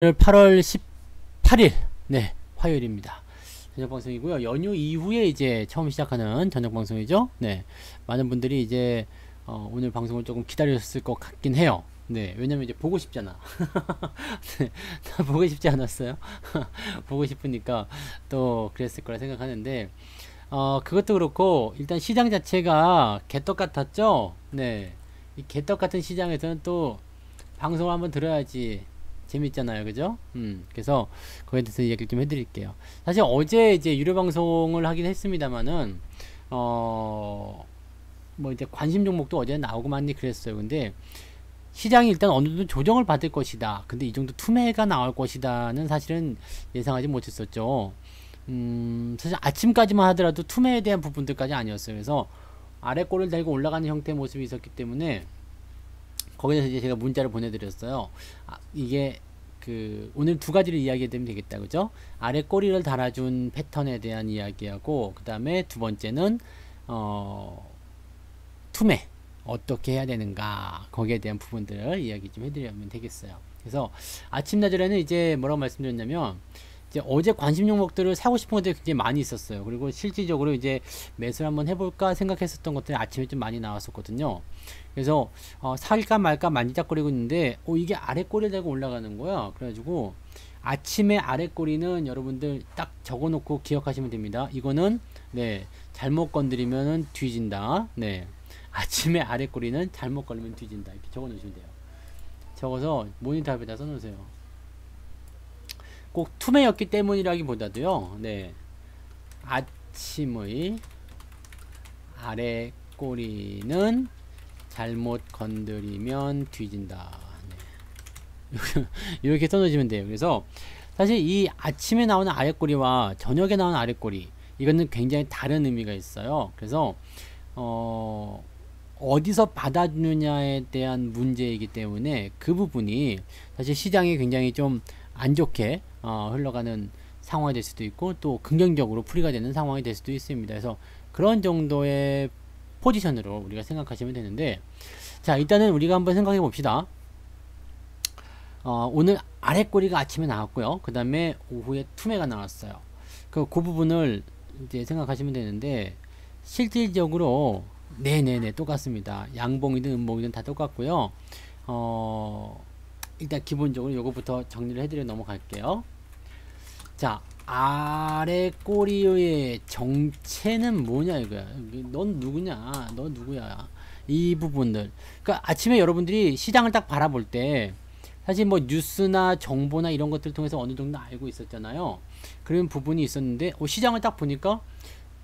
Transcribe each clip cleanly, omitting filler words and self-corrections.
오늘 8월 18일 네 화요일입니다. 저녁 방송이고요. 연휴 이후에 이제 처음 시작하는 저녁 방송이죠. 네, 많은 분들이 이제 오늘 방송을 조금 기다리셨을 것 같긴 해요. 네, 왜냐면 이제 보고 싶잖아. 네, 다 보고 싶지 않았어요? 보고 싶으니까 또 그랬을 거라 생각하는데 그것도 그렇고 일단 시장 자체가 개떡 같았죠. 네, 이 개떡 같은 시장에서는 또 방송을 한번 들어야지 재밌잖아요, 그죠? 그래서 그거에 대해서 얘기를 좀 해드릴게요. 사실 어제 이제 유료 방송을 하긴 했습니다만은 뭐 이제 관심 종목도 어제 나오고 많이 그랬어요. 근데 시장이 일단 어느 정도 조정을 받을 것이다. 근데 이 정도 투매가 나올 것이다는 사실은 예상하지 못했었죠. 사실 아침까지만 하더라도 투매에 대한 부분들까지 아니었어요. 그래서 아래 꼬리를 달고 올라가는 형태의 모습이 있었기 때문에 거기에서 이제 제가 문자를 보내드렸어요. 이게 오늘 두 가지를 이야기해드리면 되겠다, 그죠? 아래 꼬리를 달아준 패턴에 대한 이야기하고, 그 다음에 두 번째는 투매 어떻게 해야 되는가, 거기에 대한 부분들을 이야기 좀 해드리면 되겠어요. 그래서 아침 나절에는 이제 뭐라고 말씀드렸냐면, 이제 어제 관심 종목들을 사고 싶은 것들이 굉장히 많이 있었어요. 그리고 실질적으로 이제 매수를 한번 해볼까 생각했었던 것들이 아침에 좀 많이 나왔었거든요. 그래서 살까 말까 만지작거리고 있는데 이게 아래 꼬리를 대고 올라가는 거야. 그래가지고 아침에 아래 꼬리는 여러분들 딱 적어놓고 기억하시면 됩니다. 이거는 네 잘못 건드리면은 뒤진다. 네 아침에 아래 꼬리는 잘못 걸리면 뒤진다. 이렇게 적어놓으시면 돼요. 적어서 모니터 앞에다 써놓으세요. 꼭 투매였기 때문이라기보다도요. 네, 아침의 아래 꼬리는 잘못 건드리면 뒤진다. 네. 이렇게 써놓으시면 돼요. 그래서 사실 이 아침에 나오는 아래 꼬리와 저녁에 나오는 아래 꼬리, 이거는 굉장히 다른 의미가 있어요. 그래서 어디서 받아주느냐에 대한 문제이기 때문에 그 부분이 사실 시장이 굉장히 좀 안 좋게 흘러가는 상황이 될 수도 있고, 또 긍정적으로 풀이가 되는 상황이 될 수도 있습니다. 그래서 그런 정도의 포지션으로 우리가 생각하시면 되는데, 자 일단은 우리가 한번 생각해 봅시다. 오늘 아래 꼬리가 아침에 나왔고요. 그 다음에 오후에 투매가 나왔어요. 그 부분을 이제 생각하시면 되는데, 실질적으로 네네네 똑같습니다. 양봉이든 음봉이든 다 똑같고요. 일단 기본적으로 요거부터 정리를 해드려 넘어갈게요. 자, 아래 꼬리의 정체는 뭐냐 이거야. 넌 누구냐? 너 누구야? 이 부분들. 그러니까 아침에 여러분들이 시장을 딱 바라볼 때 사실 뭐 뉴스나 정보나 이런 것들 통해서 어느 정도 알고 있었잖아요. 그런 부분이 있었는데 시장을 딱 보니까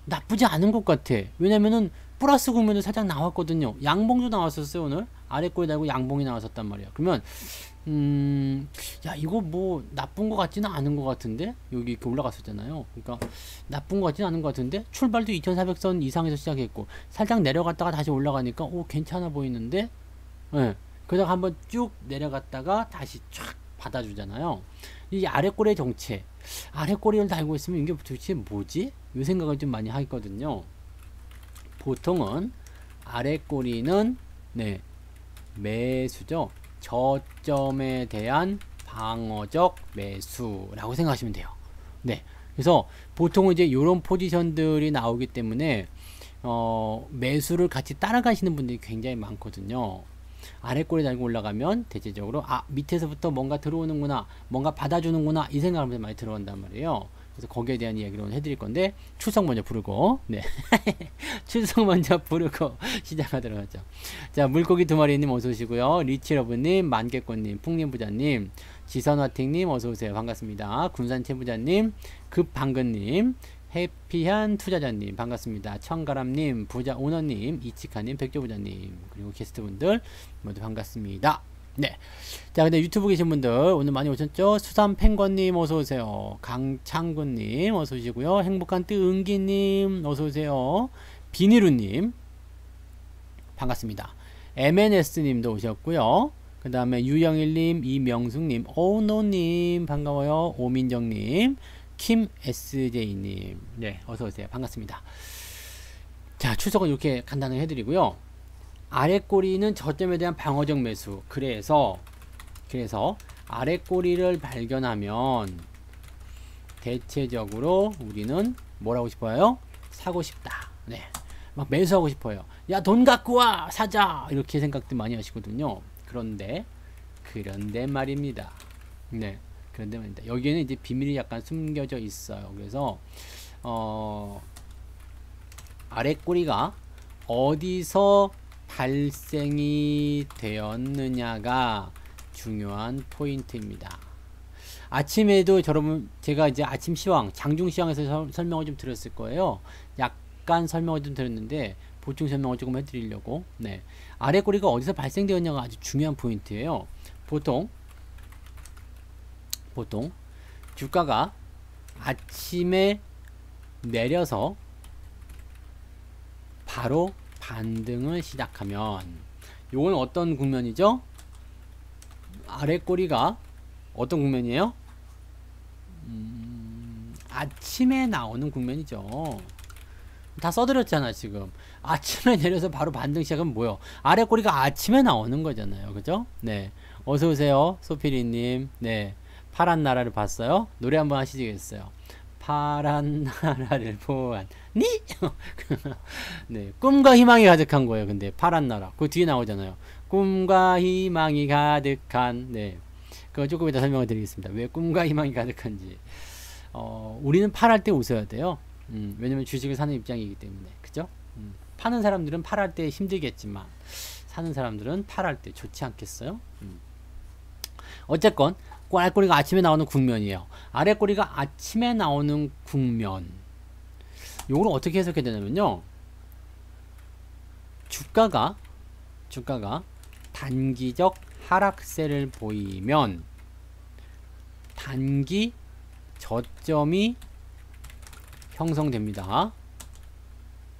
나쁘지 않은 것 같아. 왜냐면은 플러스 국면도 살짝 나왔거든요. 양봉도 나왔었어요. 오늘 아래 꼬리 달고 양봉이 나왔었단 말이야. 그러면 야 이거 뭐 나쁜 것 같지는 않은 것 같은데, 여기 이렇게 올라갔었잖아요. 그러니까 나쁜 것 같지는 않은 것 같은데, 출발도 2400선 이상에서 시작했고 살짝 내려갔다가 다시 올라가니까 괜찮아 보이는데, 예. 그러다가 한번 쭉 내려갔다가 다시 쫙 받아주잖아요. 이 아래 꼬리의 정체, 아래 꼬리를 달고 있으면 이게 도대체 뭐지? 이 생각을 좀 많이 하거든요. 보통은 아래 꼬리는 네 매수죠. 저점에 대한 방어적 매수라고 생각하시면 돼요. 네, 그래서 보통은 이제 이런 포지션들이 나오기 때문에 매수를 같이 따라가시는 분들이 굉장히 많거든요. 아래 꼬리 달고 올라가면 대체적으로 밑에서부터 뭔가 들어오는구나, 뭔가 받아주는구나, 이 생각을 많이 들어온단 말이에요. 그래서 거기에 대한 이야기를 오늘 해드릴 건데, 출석 먼저 부르고, 네. 출석 먼저 부르고 시작하도록 하죠. 자, 물고기 두 마리님 어서 오시고요. 리치러브님, 만개꽃님, 풍림부자님, 지선화팅님 어서 오세요. 반갑습니다. 군산채부자님, 급방근님, 해피한 투자자님 반갑습니다. 청가람님, 부자 오너님, 이치카님, 백조부자님, 그리고 게스트분들 모두 반갑습니다. 네. 자, 근데 유튜브 계신 분들 오늘 많이 오셨죠? 수삼penguin님 어서오세요. 강창군님 어서오시고요. 행복한 뜨은기님 어서오세요. 비니루님 반갑습니다. MNS님도 오셨고요. 그 다음에 유영일님, 이명숙님, 오노님 반가워요. 오민정님, 킴 SJ님, 네 어서오세요. 반갑습니다. 자, 출석은 이렇게 간단하게 해드리고요. 아래 꼬리는 저점에 대한 방어적 매수. 그래서 아래 꼬리를 발견하면 대체적으로 우리는 뭘 하고 싶어요? 사고 싶다. 네. 막 매수하고 싶어요. 야, 돈 갖고 와! 사자! 이렇게 생각들 많이 하시거든요. 그런데 말입니다. 네. 그런데 말입니다. 여기에는 이제 비밀이 약간 숨겨져 있어요. 그래서, 아래 꼬리가 어디서 발생이 되었느냐가 중요한 포인트입니다. 아침에도 여러분 제가 이제 아침 시황, 장중 시황에서 설명을 좀 드렸을 거예요. 약간 설명을 좀 드렸는데 보충 설명을 조금 해드리려고. 네, 아래 꼬리가 어디서 발생되었냐가 아주 중요한 포인트예요. 보통 주가가 아침에 내려서 바로 반등을 시작하면, 요건 어떤 국면이죠? 아래 꼬리가 어떤 국면이에요? 아침에 나오는 국면이죠. 다 써드렸잖아 지금. 아침에 내려서 바로 반등 시작하면 뭐요? 아래 꼬리가 아침에 나오는 거잖아요. 그죠? 네, 어서오세요 소피리님. 네, 파란 나라를 봤어요? 노래 한번 하시겠어요? 파란 나라를 보았니? 네, 꿈과 희망이 가득한 거예요. 근데 파란 나라 그 뒤에 나오잖아요. 꿈과 희망이 가득한. 네, 그거 조금 이따 설명을 드리겠습니다. 왜 꿈과 희망이 가득한지. 우리는 팔할 때 웃어야 돼요. 왜냐면 주식을 사는 입장이기 때문에. 그죠? 파는 사람들은 팔할 때 힘들겠지만 사는 사람들은 팔할 때 좋지 않겠어요? 어쨌건 아래꼬리가 아침에 나오는 국면이에요. 아래꼬리가 아침에 나오는 국면, 요걸 어떻게 해석해야 되냐면요, 주가가 단기적 하락세를 보이면 단기 저점이 형성됩니다.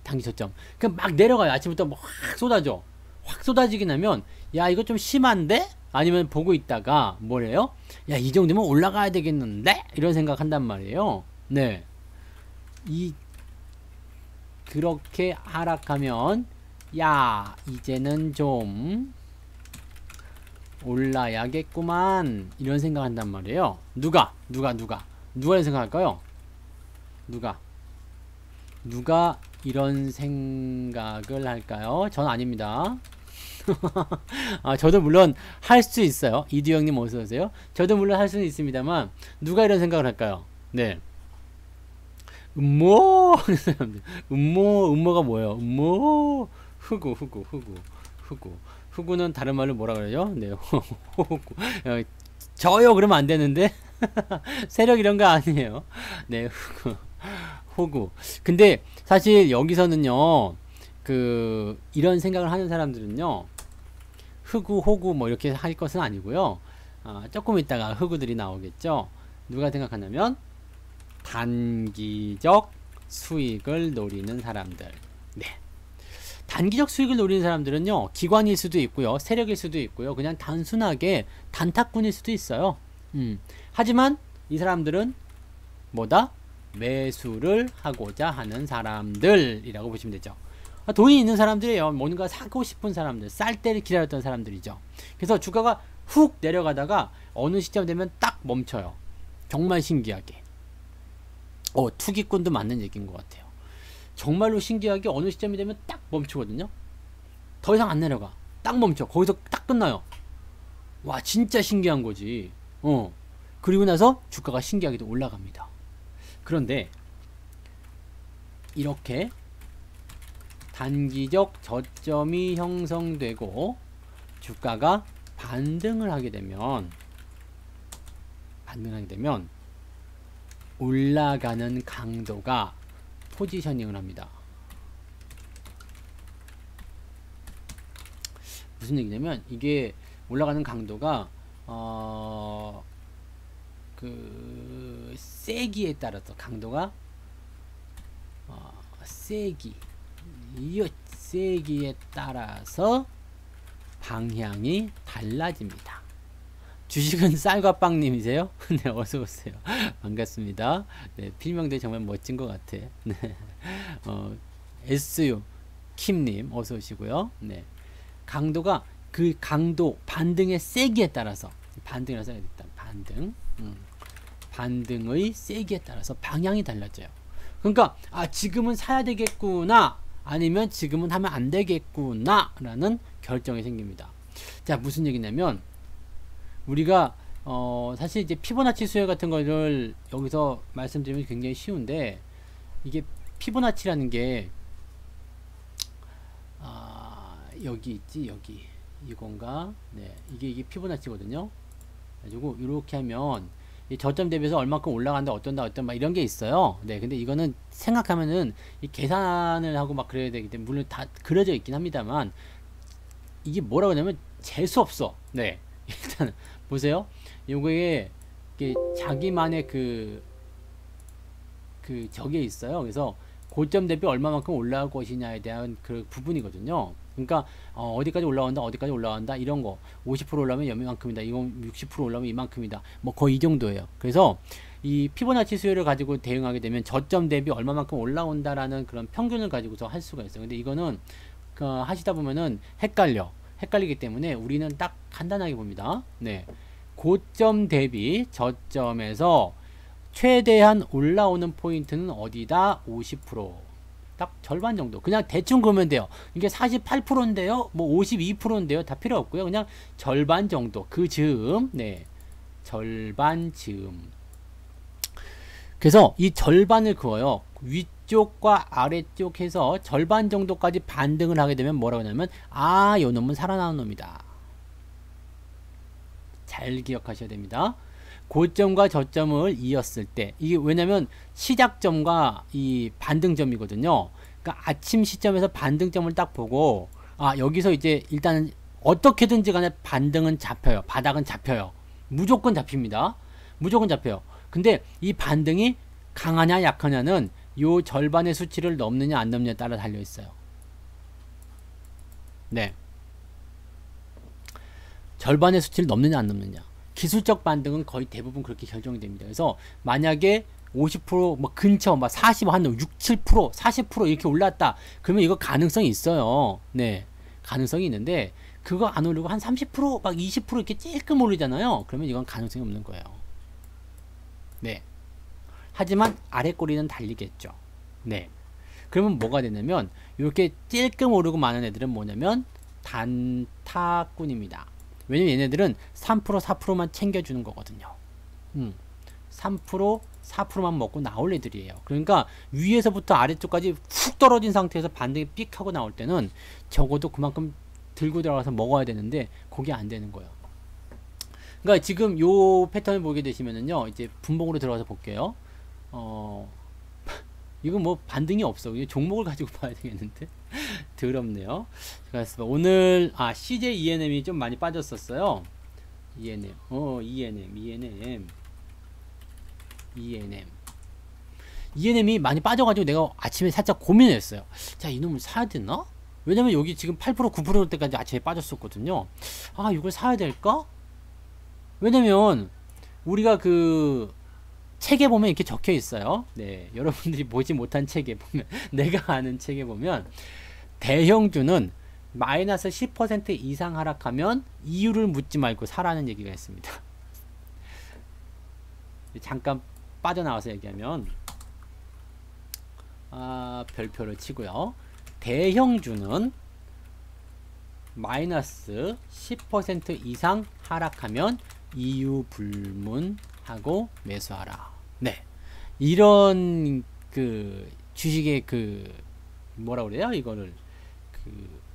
단기 저점. 그럼 막 내려가요. 아침부터 확 쏟아져. 확 쏟아지긴 하면, 야, 이거 좀 심한데? 아니면 보고 있다가 뭐래요? 야, 이 정도면 올라가야 되겠는데? 이런 생각 한단 말이에요. 네. 그렇게 하락하면, 야, 이제는 좀 올라야겠구만. 이런 생각 한단 말이에요. 누가 이런 생각할까요? 누가 이런 생각을 할까요? 전 아닙니다. 저도 물론 할 수 있어요. 이두 형님 어서오세요. 저도 물론 할 수는 있습니다만 누가 이런 생각을 할까요? 네, 음모가 뭐예요? 후구는 다른 말로 뭐라 그러죠? 네, 저요 그러면 안 되는데. 세력 이런 거 아니에요. 네, 호구. 근데 사실 여기서는요, 이런 생각을 하는 사람들은요, 호구 뭐 이렇게 할 것은 아니고요. 조금 있다가 흑우들이 나오겠죠. 누가 생각하냐면 단기적 수익을 노리는 사람들. 네, 단기적 수익을 노리는 사람들은요, 기관일 수도 있고요, 세력일 수도 있고요, 그냥 단순하게 단타꾼일 수도 있어요. 하지만 이 사람들은 뭐다? 매수를 하고자 하는 사람들이라고 보시면 되죠. 돈이 있는 사람들이에요. 뭔가 사고 싶은 사람들, 쌀 때를 기다렸던 사람들이죠. 그래서 주가가 훅 내려가다가 어느 시점 되면 딱 멈춰요. 정말 신기하게. 투기꾼도 맞는 얘기인 것 같아요. 정말로 신기하게 어느 시점이 되면 딱 멈추거든요. 더 이상 안 내려가. 딱 멈춰. 거기서 딱 끝나요. 와, 진짜 신기한 거지. 그리고 나서 주가가 신기하게도 올라갑니다. 그런데 이렇게 단기적 저점이 형성되고 주가가 반등을 하게 되면 올라가는 강도가 포지셔닝을 합니다. 무슨 얘기냐면, 이게 올라가는 강도가 세기에 따라서 강도가 세기에 따라서 방향이 달라집니다. 주식은 쌀과 빵님이세요? 네, 어서오세요. 반갑습니다. 네, 필명도 정말 멋진 것 같아. 네. SU 킴님 어서오시고요. 네. 강도가 반등의 세기에 따라서 반등이라 써야겠다. 반등. 반등의 세기에 따라서 방향이 달라져요. 그러니까 지금은 사야 되겠구나, 아니면 지금은 하면 안 되겠구나 라는 결정이 생깁니다. 자, 무슨 얘기냐면 우리가 사실 이제 피보나치 수열 같은 거를 여기서 말씀드리면 굉장히 쉬운데, 이게 피보나치라는 게 여기 있지, 여기 이건가? 네, 이게 피보나치거든요. 가지고 이렇게 하면 이 저점 대비해서 얼마큼 올라간다, 어떤다 막 이런 게 있어요. 네, 근데 이거는 생각하면은 이 계산을 하고 막 그래야 되기 때문에, 물론 다 그려져 있긴 합니다만, 이게 뭐라고 하냐면 재수 없어. 네, 일단 보세요. 요거에 이게 자기만의 저게 있어요. 그래서 고점 대비 얼마만큼 올라갈 것이냐에 대한 그 부분이거든요. 그러니까 어디까지 올라간다, 어디까지 올라간다, 이런 거 50% 올라오면 이만큼이다, 이건 60% 올라오면 이만큼이다, 뭐 거의 이 정도예요. 그래서 이 피보나치 수요를 가지고 대응하게 되면 저점 대비 얼마만큼 올라온다라는 그런 평균을 가지고서 할 수가 있어요. 근데 이거는 하시다 보면은 헷갈리기 때문에 우리는 딱 간단하게 봅니다. 네, 고점 대비 저점에서 최대한 올라오는 포인트는 어디다? 50%. 딱 절반 정도. 그냥 대충 그으면 돼요. 이게 48%인데요. 뭐 52%인데요. 다 필요 없고요. 그냥 절반 정도. 그 즈음. 네. 절반 즈음. 그래서 이 절반을 그어요. 위쪽과 아래쪽 해서 절반 정도까지 반등을 하게 되면 뭐라고 하냐면, 요 놈은 살아나는 놈이다. 잘 기억하셔야 됩니다. 고점과 저점을 이었을 때, 이게 왜냐면 시작점과 이 반등점이거든요. 그러니까 아침 시점에서 반등점을 딱 보고, 여기서 이제 일단은 어떻게든지 간에 반등은 잡혀요. 바닥은 잡혀요. 무조건 잡힙니다. 무조건 잡혀요. 근데 이 반등이 강하냐 약하냐는 요 절반의 수치를 넘느냐 안 넘느냐에 따라 달려 있어요. 네, 절반의 수치를 넘느냐 안 넘느냐. 기술적 반등은 거의 대부분 그렇게 결정이 됩니다. 그래서 만약에 50% 근처 막 40, 한 6, 7%, 40% 이렇게 올랐다, 그러면 이거 가능성이 있어요. 네, 가능성이 있는데, 그거 안 오르고 한 30%, 막 20% 이렇게 찔끔 오르잖아요. 그러면 이건 가능성이 없는 거예요. 네. 하지만 아래 꼬리는 달리겠죠. 네. 그러면 뭐가 되냐면, 이렇게 찔끔 오르고 많은 애들은 뭐냐면 단타꾼입니다. 왜냐면 얘네들은 3%, 4%만 챙겨주는 거거든요. 3%, 4%만 먹고 나올 애들이에요. 그러니까 위에서부터 아래쪽까지 훅 떨어진 상태에서 반등이 삑 하고 나올 때는 적어도 그만큼 들고 들어가서 먹어야 되는데, 그게 안 되는 거예요. 그러니까 지금 요 패턴을 보게 되시면은요, 이제 분봉으로 들어가서 볼게요. 이건 뭐 반등이 없어. 종목을 가지고 봐야 되겠는데. 더럽네요. 그래서 오늘 CJ ENM이 좀 많이 빠졌었어요. ENM, ENM이 많이 빠져가지고 내가 아침에 살짝 고민했어요. 자, 이놈을 사야 되나? 왜냐면 여기 지금 8%, 9% 때까지 아침에 빠졌었거든요. 이걸 사야 될까? 왜냐면 우리가 책에 보면 이렇게 적혀 있어요. 네, 여러분들이 보지 못한 책에 보면, 내가 아는 책에 보면, 대형주는 마이너스 10% 이상 하락하면 이유를 묻지 말고 사라는 얘기가 있습니다. 잠깐 빠져나와서 얘기하면, 별표를 치고요. 대형주는 마이너스 10% 이상 하락하면 이유 불문하고 매수하라. 네, 이런 주식의 뭐라 그래요? 이거를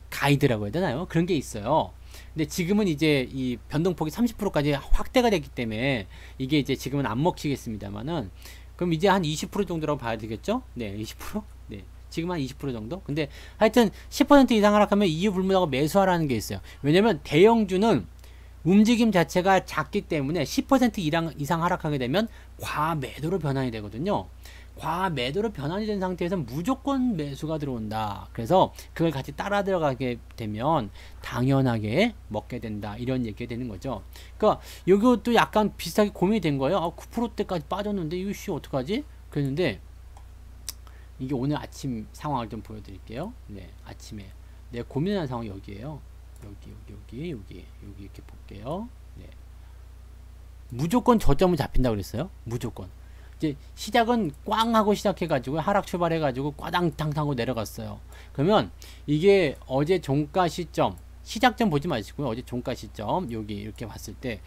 가이드라고 해야 되나요? 그런 게 있어요. 근데 지금은 이제 이 변동폭이 30%까지 확대가 됐기 때문에 이게 이제 지금은 안 먹히겠습니다만은, 그럼 이제 한 20% 정도라고 봐야 되겠죠? 네, 20%? 네, 지금 한 20% 정도? 근데 하여튼 10% 이상 하락하면 이유 불문하고 매수하라는 게 있어요. 왜냐면 대형주는 움직임 자체가 작기 때문에 10% 이상 하락하게 되면 과매도로 변환이 되거든요. 과매도로 변환이 된 상태에서 무조건 매수가 들어온다. 그래서 그걸 같이 따라 들어가게 되면 당연하게 먹게 된다, 이런 얘기가 되는 거죠. 그러니까 이것도 약간 비슷하게 고민이 된 거예요. 9%대까지 빠졌는데 이거 어떡하지? 그랬는데 이게 오늘 아침 상황을 좀 보여드릴게요. 네, 아침에 내가 고민한 상황이 여기에요. 여기 이렇게 볼게요. 네, 무조건 저점은 잡힌다고 그랬어요. 무조건. 이제 시작은 꽝 하고 시작해가지고 하락 출발해가지고 꽈당탕 하고 내려갔어요. 그러면 이게 어제 종가 시점, 시작점 보지 마시고요. 어제 종가 시점 여기 이렇게 봤을 때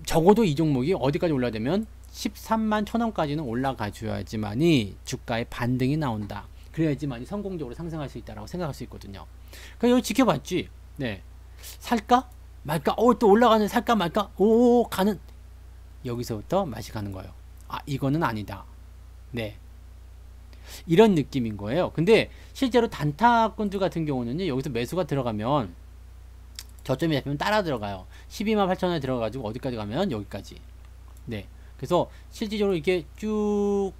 적어도 이 종목이 어디까지 올라야 되면 13만 1,000원까지는 올라가 줘야지만이 주가의 반등이 나온다. 그래야지만이 성공적으로 상승할 수 있다라고 생각할 수 있거든요. 그럼 여기 지켜봤지. 네. 살까 말까? 또 올라가는, 살까 말까? 가는. 여기서부터 맛이 가는 거예요. 이거는 아니다. 네. 이런 느낌인 거예요. 근데 실제로 단타꾼들 같은 경우는요, 여기서 매수가 들어가면 저점이 잡히면 따라 들어가요. 12만 8천원에 들어가가지고 어디까지 가면 여기까지. 네. 그래서 실질적으로 이게 쭉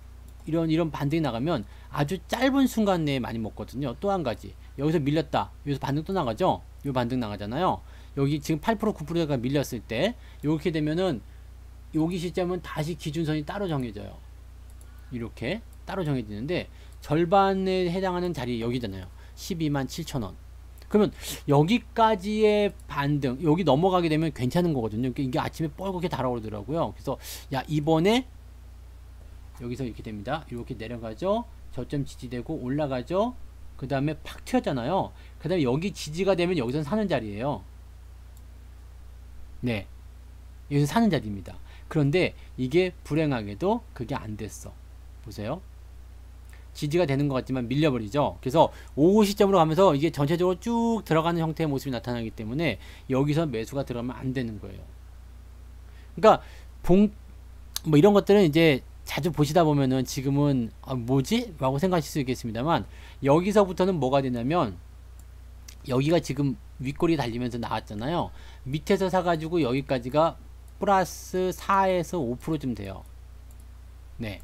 이런 반등이 나가면 아주 짧은 순간 내에 많이 먹거든요. 또 한 가지. 여기서 밀렸다. 여기서 반등 또 나가죠? 요 반등 나가잖아요. 여기 지금 8% 9%가 밀렸을 때 이렇게 되면은 여기 시점은 다시 기준선이 따로 정해져요. 이렇게 따로 정해지는데 절반에 해당하는 자리 여기잖아요. 12만 7천원. 그러면 여기까지의 반등, 여기 넘어가게 되면 괜찮은 거거든요. 이게 아침에 뻘겋게 달아오르더라고요. 그래서 이번에 여기서 이렇게 됩니다. 이렇게 내려가죠. 저점 지지되고 올라가죠. 그 다음에 팍 튀었잖아요. 그 다음에 여기 지지가 되면 여기서 사는 자리예요. 네, 여기서 사는 자리입니다. 그런데 이게 불행하게도 그게 안 됐어. 보세요. 지지가 되는 것 같지만 밀려버리죠. 그래서 오후 시점으로 가면서 이게 전체적으로 쭉 들어가는 형태의 모습이 나타나기 때문에 여기서 매수가 들어가면 안 되는 거예요. 그러니까 뭐 이런 것들은 이제 자주 보시다 보면은 지금은 뭐지? 라고 생각하실 수 있겠습니다만 여기서부터는 뭐가 되냐면 여기가 지금 윗꼬리 달리면서 나왔잖아요. 밑에서 사가지고 여기까지가 플러스 4에서 5%쯤 돼요. 네.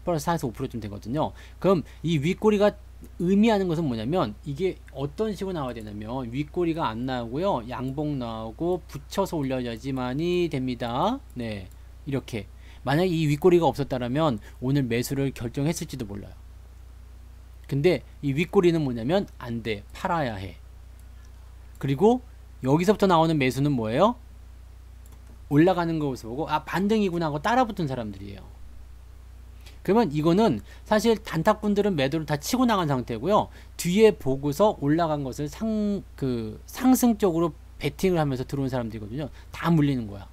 플러스 4에서 5%쯤 되거든요. 그럼 이 윗꼬리가 의미하는 것은 뭐냐면 이게 어떤 식으로 나와야 되냐면 윗꼬리가 안 나오고요. 양봉 나오고 붙여서 올려야지만이 됩니다. 네. 이렇게. 만약에 이 윗꼬리가 없었다면 오늘 매수를 결정했을지도 몰라요. 근데 이 윗꼬리는 뭐냐면 안 돼. 팔아야 해. 그리고 여기서부터 나오는 매수는 뭐예요? 올라가는 것을 보고 반등이구나 하고 따라붙은 사람들이에요. 그러면 이거는 사실 단타꾼들은 매도를 다 치고 나간 상태고요. 뒤에 보고서 올라간 것을 상승적으로 베팅을 하면서 들어온 사람들이거든요. 다 물리는 거야.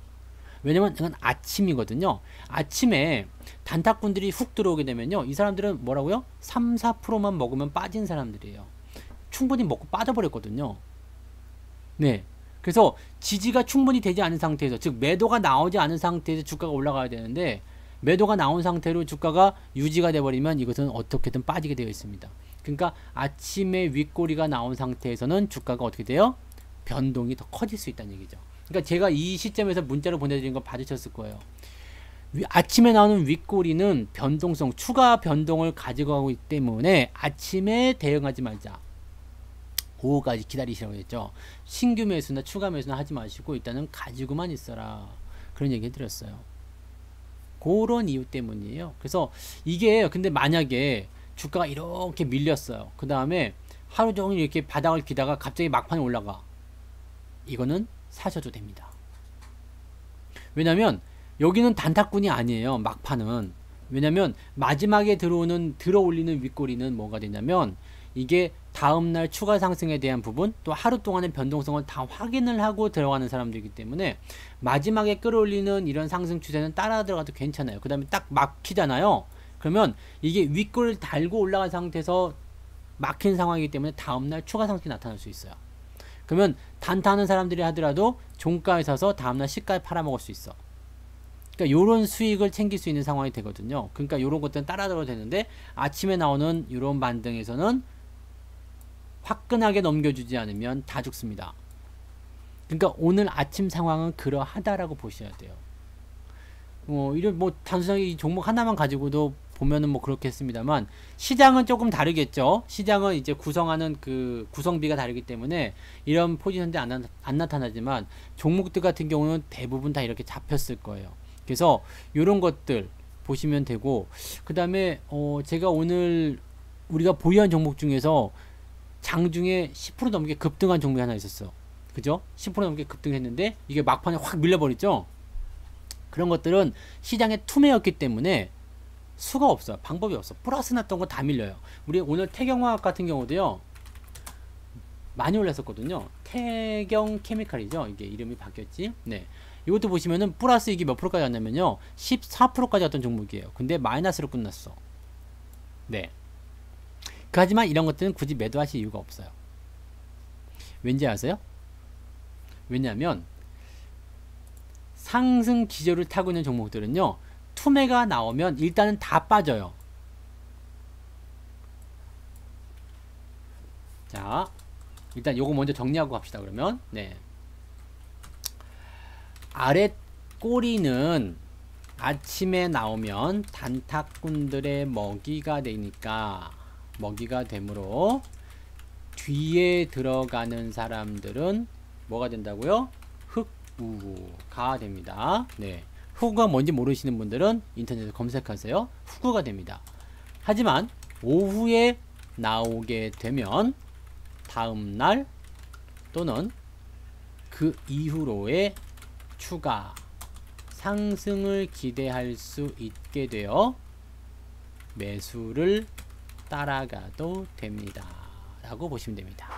왜냐면 이건 아침이거든요. 아침에 단타꾼들이 훅 들어오게 되면요. 이 사람들은 뭐라고요? 3, 4%만 먹으면 빠진 사람들이에요. 충분히 먹고 빠져버렸거든요. 네. 그래서 지지가 충분히 되지 않은 상태에서, 즉 매도가 나오지 않은 상태에서 주가가 올라가야 되는데 매도가 나온 상태로 주가가 유지가 돼버리면 이것은 어떻게든 빠지게 되어 있습니다. 그러니까 아침에 윗꼬리가 나온 상태에서는 주가가 어떻게 돼요? 변동이 더 커질 수 있다는 얘기죠. 그러니까 제가 이 시점에서 문자로 보내드린 거 받으셨을 거예요. 아침에 나오는 윗꼬리는 변동성, 추가 변동을 가지고 가고 있기 때문에 아침에 대응하지 말자. 오후까지 기다리시라고 했죠. 신규 매수나 추가 매수나 하지 마시고 일단은 가지고만 있어라. 그런 얘기 해드렸어요. 그런 이유 때문이에요. 그래서 이게 근데 만약에 주가가 이렇게 밀렸어요. 그 다음에 하루 종일 이렇게 바닥을 기다가 갑자기 막판에 올라가. 이거는 사셔도 됩니다. 왜냐면 여기는 단타꾼이 아니에요. 막판은. 왜냐면 마지막에 들어올리는 윗꼬리는 뭐가 되냐면 이게 다음날 추가 상승에 대한 부분 또 하루 동안의 변동성을 다 확인을 하고 들어가는 사람들이기 때문에 마지막에 끌어올리는 이런 상승 추세는 따라 들어가도 괜찮아요. 그 다음에 딱 막히잖아요. 그러면 이게 윗골을 달고 올라간 상태에서 막힌 상황이기 때문에 다음날 추가 상승이 나타날 수 있어요. 그러면 단타하는 사람들이 하더라도 종가에 사서 다음날 시가에 팔아먹을 수 있어. 그러니까 요런 수익을 챙길 수 있는 상황이 되거든요. 그러니까 요런 것들은 따라 들어도 되는데 아침에 나오는 요런 반등에서는 화끈하게 넘겨주지 않으면 다 죽습니다. 그러니까 오늘 아침 상황은 그러하다라고 보셔야 돼요. 이런 단순하게 이 종목 하나만 가지고도 보면은 그렇겠습니다만 시장은 조금 다르겠죠. 시장은 이제 구성하는 그 구성비가 다르기 때문에 이런 포지션들이 안 나타나지만 종목들 같은 경우는 대부분 다 이렇게 잡혔을 거예요. 그래서 이런 것들 보시면 되고 그 다음에 제가 오늘 우리가 보유한 종목 중에서 장중에 10% 넘게 급등한 종목이 하나 있었어. 그죠? 10% 넘게 급등했는데 이게 막판에 확 밀려버렸죠. 그런 것들은 시장의 투매였기 때문에 수가 없어요. 방법이 없어. 플러스 났던 거 다 밀려요. 우리 오늘 태경화학 같은 경우도요, 많이 올랐었거든요. 태경 케미칼이죠. 이게 이름이 바뀌었지. 네. 이것도 보시면은 플러스 이게 몇 프로까지 왔냐면요, 14%까지 왔던 종목이에요. 근데 마이너스로 끝났어. 네. 하지만 이런 것들은 굳이 매도하실 이유가 없어요. 왠지 아세요? 왜냐하면 상승 기조를 타고 있는 종목들은요, 투매가 나오면 일단은 다 빠져요. 자, 일단 요거 먼저 정리하고 갑시다. 그러면 네, 아래 꼬리는 아침에 나오면 단타꾼들의 먹이가 되니까, 먹이가 되므로 뒤에 들어가는 사람들은 뭐가 된다고요? 흑우가 됩니다. 네, 흑우가 뭔지 모르시는 분들은 인터넷에 검색하세요. 흑우가 됩니다. 하지만 오후에 나오게 되면 다음날 또는 그 이후로의 추가 상승을 기대할 수 있게 되어 매수를 따라가도 됩니다 라고 보시면 됩니다.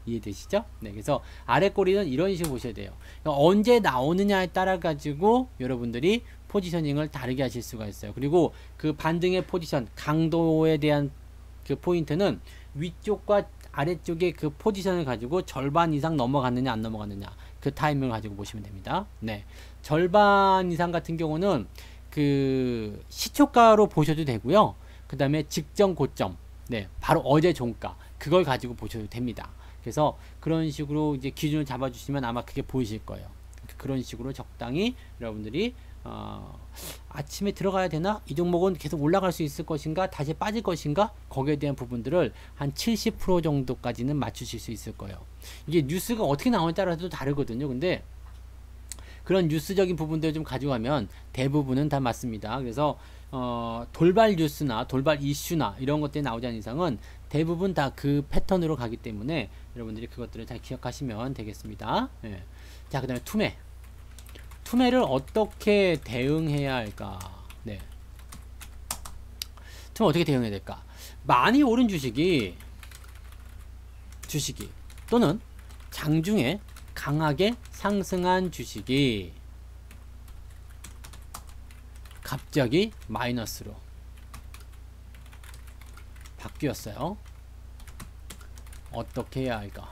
이해되시죠? 네, 그래서 아래 꼬리는 이런 식으로 보셔야 돼요. 그러니까 언제 나오느냐에 따라 가지고 여러분들이 포지셔닝을 다르게 하실 수가 있어요. 그리고 그 반등의 포지션 강도에 대한 그 포인트는 위쪽과 아래쪽의 그 포지션을 가지고 절반 이상 넘어갔느냐 안 넘어갔느냐, 그 타이밍을 가지고 보시면 됩니다. 네, 절반 이상 같은 경우는 그 시초가로 보셔도 되고요. 그 다음에 직전 고점, 네, 바로 어제 종가, 그걸 가지고 보셔도 됩니다. 그래서 그런 식으로 이제 기준을 잡아주시면 아마 그게 보이실 거예요. 그런 식으로 적당히 여러분들이 아침에 들어가야 되나? 이 종목은 계속 올라갈 수 있을 것인가? 다시 빠질 것인가? 거기에 대한 부분들을 한 70% 정도까지는 맞추실 수 있을 거예요. 이게 뉴스가 어떻게 나오냐에 따라서도 다르거든요. 근데 그런 뉴스적인 부분들을 좀 가져가면 대부분은 다 맞습니다. 그래서 돌발 뉴스나 돌발 이슈나 이런 것들이 나오지 않는 이상은 대부분 다 그 패턴으로 가기 때문에 여러분들이 그것들을 잘 기억하시면 되겠습니다. 예. 자, 그 다음에 투매. 투매를 어떻게 대응해야 할까? 네. 투매 어떻게 대응해야 될까? 많이 오른 주식이 또는 장중에 강하게 상승한 주식이 갑자기 마이너스로 바뀌었어요. 어떻게 해야 할까?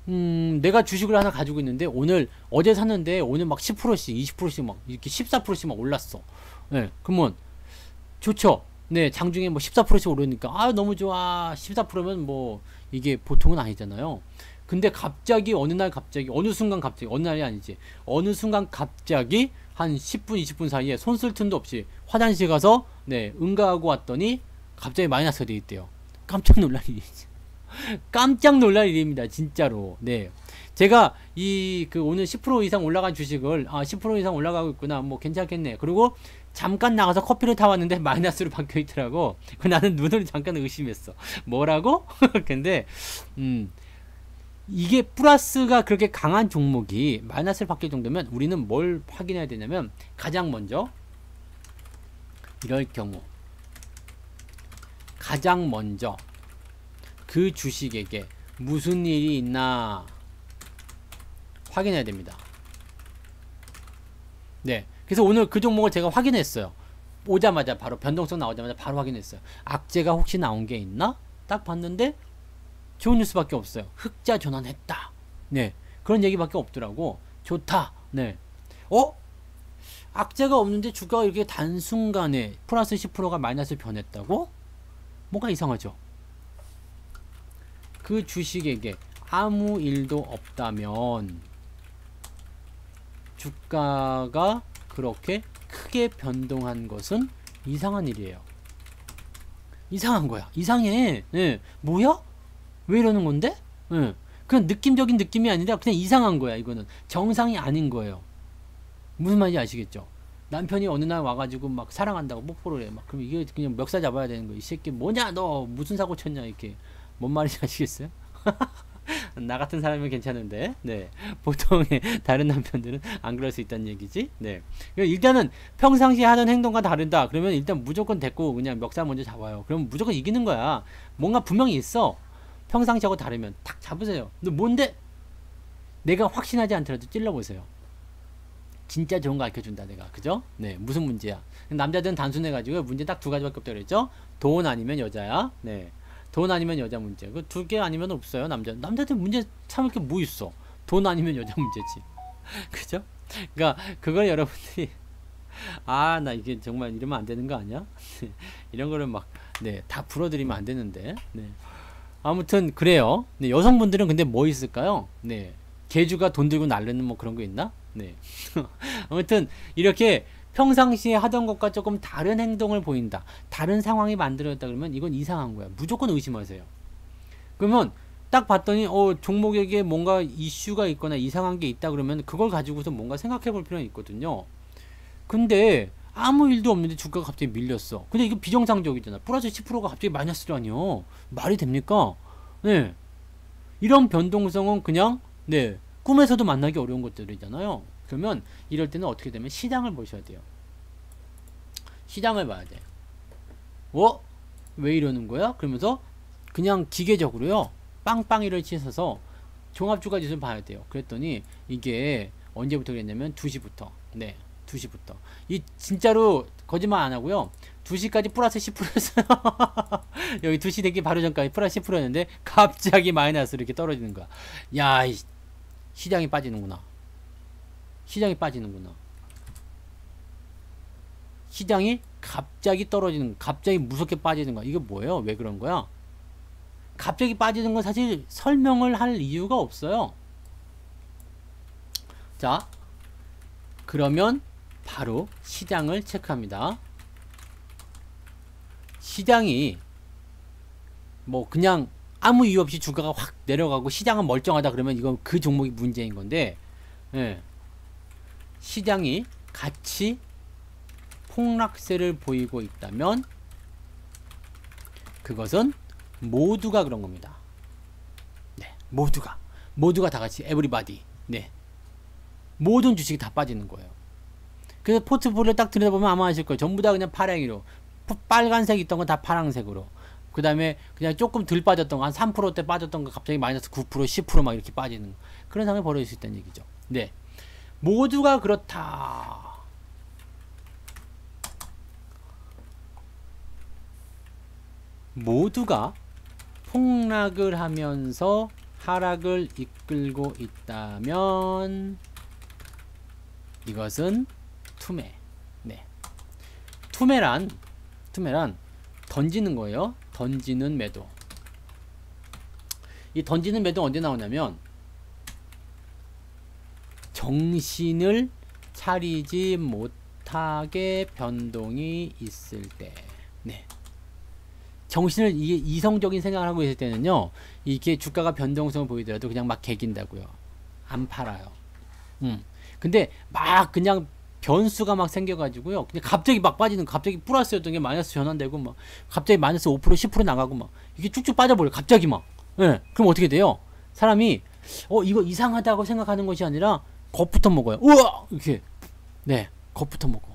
내가 주식을 하나 가지고 있는데 어제 샀는데 오늘 막 10%씩 20%씩 막 이렇게 14%씩 막 올랐어. 네, 그러면 좋죠. 네, 장중에 뭐 14%씩 오르니까 너무 좋아. 14%면 뭐 이게 보통은 아니잖아요. 근데 갑자기 어느 날이 아니지, 어느 순간 갑자기 한 10분 20분 사이에 손 쓸 틈도 없이 화장실 가서 네, 응가하고 왔더니 갑자기 마이너스가 돼 있대요. 깜짝 놀랄 일이지. 깜짝 놀랄 일입니다, 진짜로. 네, 제가 오늘 10% 이상 올라간 주식을 10% 이상 올라가고 있구나, 뭐 괜찮겠네. 그리고 잠깐 나가서 커피를 타왔는데 마이너스로 바뀌어 있더라고. 나는 눈을 잠깐 의심했어. 뭐라고? 근데 이게 플러스가 그렇게 강한 종목이 마이너스를 바뀔 정도면 우리는 뭘 확인해야 되냐면, 가장 먼저 이럴 경우 가장 먼저 그 주식에게 무슨 일이 있나 확인해야 됩니다. 네, 그래서 오늘 그 종목을 제가 확인했어요. 오자마자 바로 변동성 나오자마자 바로 확인했어요. 악재가 혹시 나온 게 있나? 딱 봤는데 좋은 뉴스밖에 없어요. 흑자 전환했다. 네, 그런 얘기밖에 없더라고. 좋다. 네. 악재가 없는데 주가가 이렇게 단순간에 플러스 10%가 마이너스 변했다고? 뭐가 이상하죠? 그 주식에게 아무 일도 없다면 주가가 그렇게 크게 변동한 것은 이상한 일이에요. 이상한 거야. 이상해. 네. 뭐야? 왜 이러는 건데? 네. 그냥 느낌적인 느낌이 아니라 그냥 이상한 거야. 이거는 정상이 아닌 거예요. 무슨 말인지 아시겠죠? 남편이 어느 날 와가지고 막 사랑한다고 뽀뽀를 해. 막 그럼 이게 그냥 멱살 잡아야 되는 거야. 이 새끼 뭐냐? 너 무슨 사고 쳤냐? 이렇게. 뭔 말인지 아시겠어요? 나 같은 사람이면 괜찮은데, 네. 보통의 다른 남편들은 안 그럴 수 있다는 얘기지. 네. 일단은 평상시에 하던 행동과 다른다. 그러면 일단 무조건 됐고 그냥 멱살 먼저 잡아요. 그럼 무조건 이기는 거야. 뭔가 분명히 있어. 평상시하고 다르면 탁 잡으세요. 근데 뭔데? 내가 확신하지 않더라도 찔러보세요. 진짜 좋은 거 알려준다 내가. 그죠? 네. 무슨 문제야? 남자들은 단순해가지고 문제 딱 두 가지밖에 없다 그랬죠? 돈 아니면 여자야. 네. 돈 아니면 여자 문제. 그 두 개 아니면 없어요. 남자들 문제 참을 게 뭐 있어? 돈 아니면 여자 문제지. 그죠? 그러니까 그걸 여러분들이 나 이게 정말 이러면 안 되는 거 아니야? 이런 거를 막 다 풀어드리면 안 되는데. 네. 아무튼 그래요. 네, 여성분들은 근데 뭐 있을까요? 네. 개주가 돈 들고 날르는 뭐 그런 거 있나? 네. 아무튼 이렇게 평상시에 하던 것과 조금 다른 행동을 보인다. 다른 상황이 만들어졌다 그러면 이건 이상한 거야. 무조건 의심하세요. 그러면 딱 봤더니 종목에게 뭔가 이슈가 있거나 이상한 게 있다 그러면 그걸 가지고서 뭔가 생각해 볼 필요는 있거든요. 근데 아무 일도 없는데 주가가 갑자기 밀렸어. 근데 이거 비정상적이잖아. 플러스 10%가 갑자기 마이너스라니요. 말이 됩니까? 네. 이런 변동성은 그냥 꿈에서도 만나기 어려운 것들이잖아요. 그러면 이럴 때는 어떻게 되면 시장을 보셔야 돼요. 시장을 봐야 돼. 왜 이러는 거야? 그러면서 그냥 기계적으로요. 빵빵이를 치셔서 종합주가 지수를 봐야 돼요. 그랬더니 이게 언제부터 그랬냐면 2시부터. 네. 2시부터. 이 진짜로 거짓말 안 하고요. 2시까지 플러스 10%였어요. 여기 2시 되기 바로 전까지 플러스 10%였는데 갑자기 마이너스로 이렇게 떨어지는 거야. 야, 시장이 빠지는구나. 시장이 빠지는구나. 시장이 갑자기 떨어지는, 갑자기 무섭게 빠지는 거야. 이게 뭐예요? 왜 그런 거야? 갑자기 빠지는 건 사실 설명을 할 이유가 없어요. 자, 그러면 바로 시장을 체크합니다. 시장이 뭐 그냥 아무 이유 없이 주가가 확 내려가고 시장은 멀쩡하다 그러면 이건 그 종목이 문제인 건데, 시장이 같이 폭락세를 보이고 있다면 그것은 모두가 그런 겁니다. 네, 모두가 다 같이 에브리바디. 네, 모든 주식이 다 빠지는 거예요. 그래서 포트폴리오 딱 들여다보면 아마 아실 거예요. 전부 다 그냥 파랭이로, 빨간색 있던 건 다 파란색으로, 그 다음에 그냥 조금 덜 빠졌던 거, 한 3%대 빠졌던 거 갑자기 마이너스 9%, 10% 막 이렇게 빠지는 그런 상황이 벌어질 수 있다는 얘기죠. 네, 모두가 그렇다. 모두가 폭락을 하면서 하락을 이끌고 있다면 이것은 투매. 네. 투매란 던지는 거예요. 던지는 매도. 이 던지는 매도 언제 나오냐면 정신을 차리지 못하게 변동이 있을 때. 네. 정신을 이게 이성적인 생각을 하고 있을 때는요, 이게 주가가 변동성을 보이더라도 그냥 막 개긴다고요. 안 팔아요. 근데 막 그냥 변수가 막 생겨가지고요, 그냥 갑자기 막 빠지는, 갑자기 플러스였던 게 마이너스 전환되고 막 갑자기 마이너스 5% 10% 나가고 막 이게 쭉쭉 빠져버려. 갑자기 막. 그럼 어떻게 돼요? 사람이 이거 이상하다고 생각하는 것이 아니라 겁부터 먹어요. 우와! 이렇게. 네, 겁부터 먹어.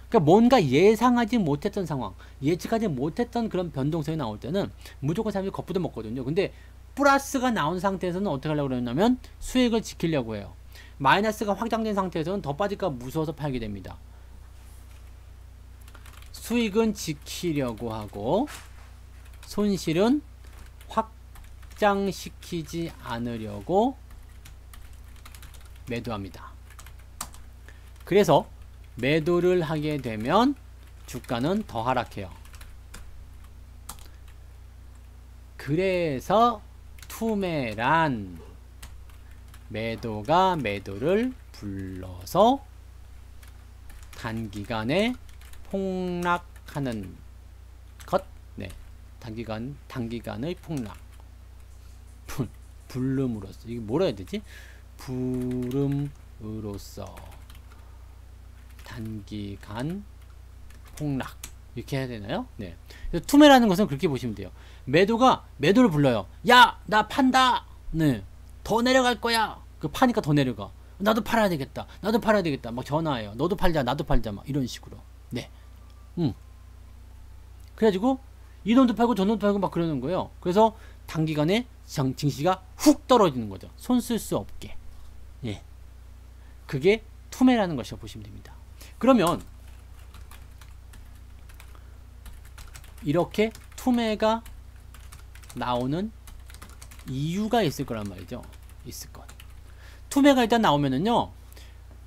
그러니까 뭔가 예상하지 못했던 상황, 예측하지 못했던 그런 변동성이 나올 때는 무조건 사람들이 겁부터 먹거든요. 근데 플러스가 나온 상태에서는 어떻게 하려고 그러냐면 수익을 지키려고 해요. 마이너스가 확장된 상태에서는 더 빠질까 무서워서 팔게 됩니다. 수익은 지키려고 하고 손실은 확장시키지 않으려고 매도합니다. 그래서 매도를 하게 되면 주가는 더 하락해요. 그래서 투매란 매도가 매도를 불러서 단기간에 폭락하는 것. 네, 단기간의 폭락. 불름으로써, 이게 뭐라 해야 되지? 불음으로써 단기간 폭락. 이렇게 해야 되나요? 네. 그래서 투매라는 것은 그렇게 보시면 돼요. 매도가 매도를 불러요. 야, 나 판다. 네. 더 내려갈 거야. 그 파니까 더 내려가. 나도 팔아야 되겠다. 나도 팔아야 되겠다. 막 전화해요. 너도 팔자. 나도 팔자. 막 이런 식으로. 네. 그래가지고 이놈도 팔고 저놈도 팔고 막 그러는 거예요. 그래서 단기간에 증시가 훅 떨어지는 거죠. 손 쓸 수 없게. 예. 그게 투매라는 것이라고 보시면 됩니다. 그러면 이렇게 투매가 나오는 이유가 있을 거란 말이죠. 있을 것. 투매가 일단 나오면은요,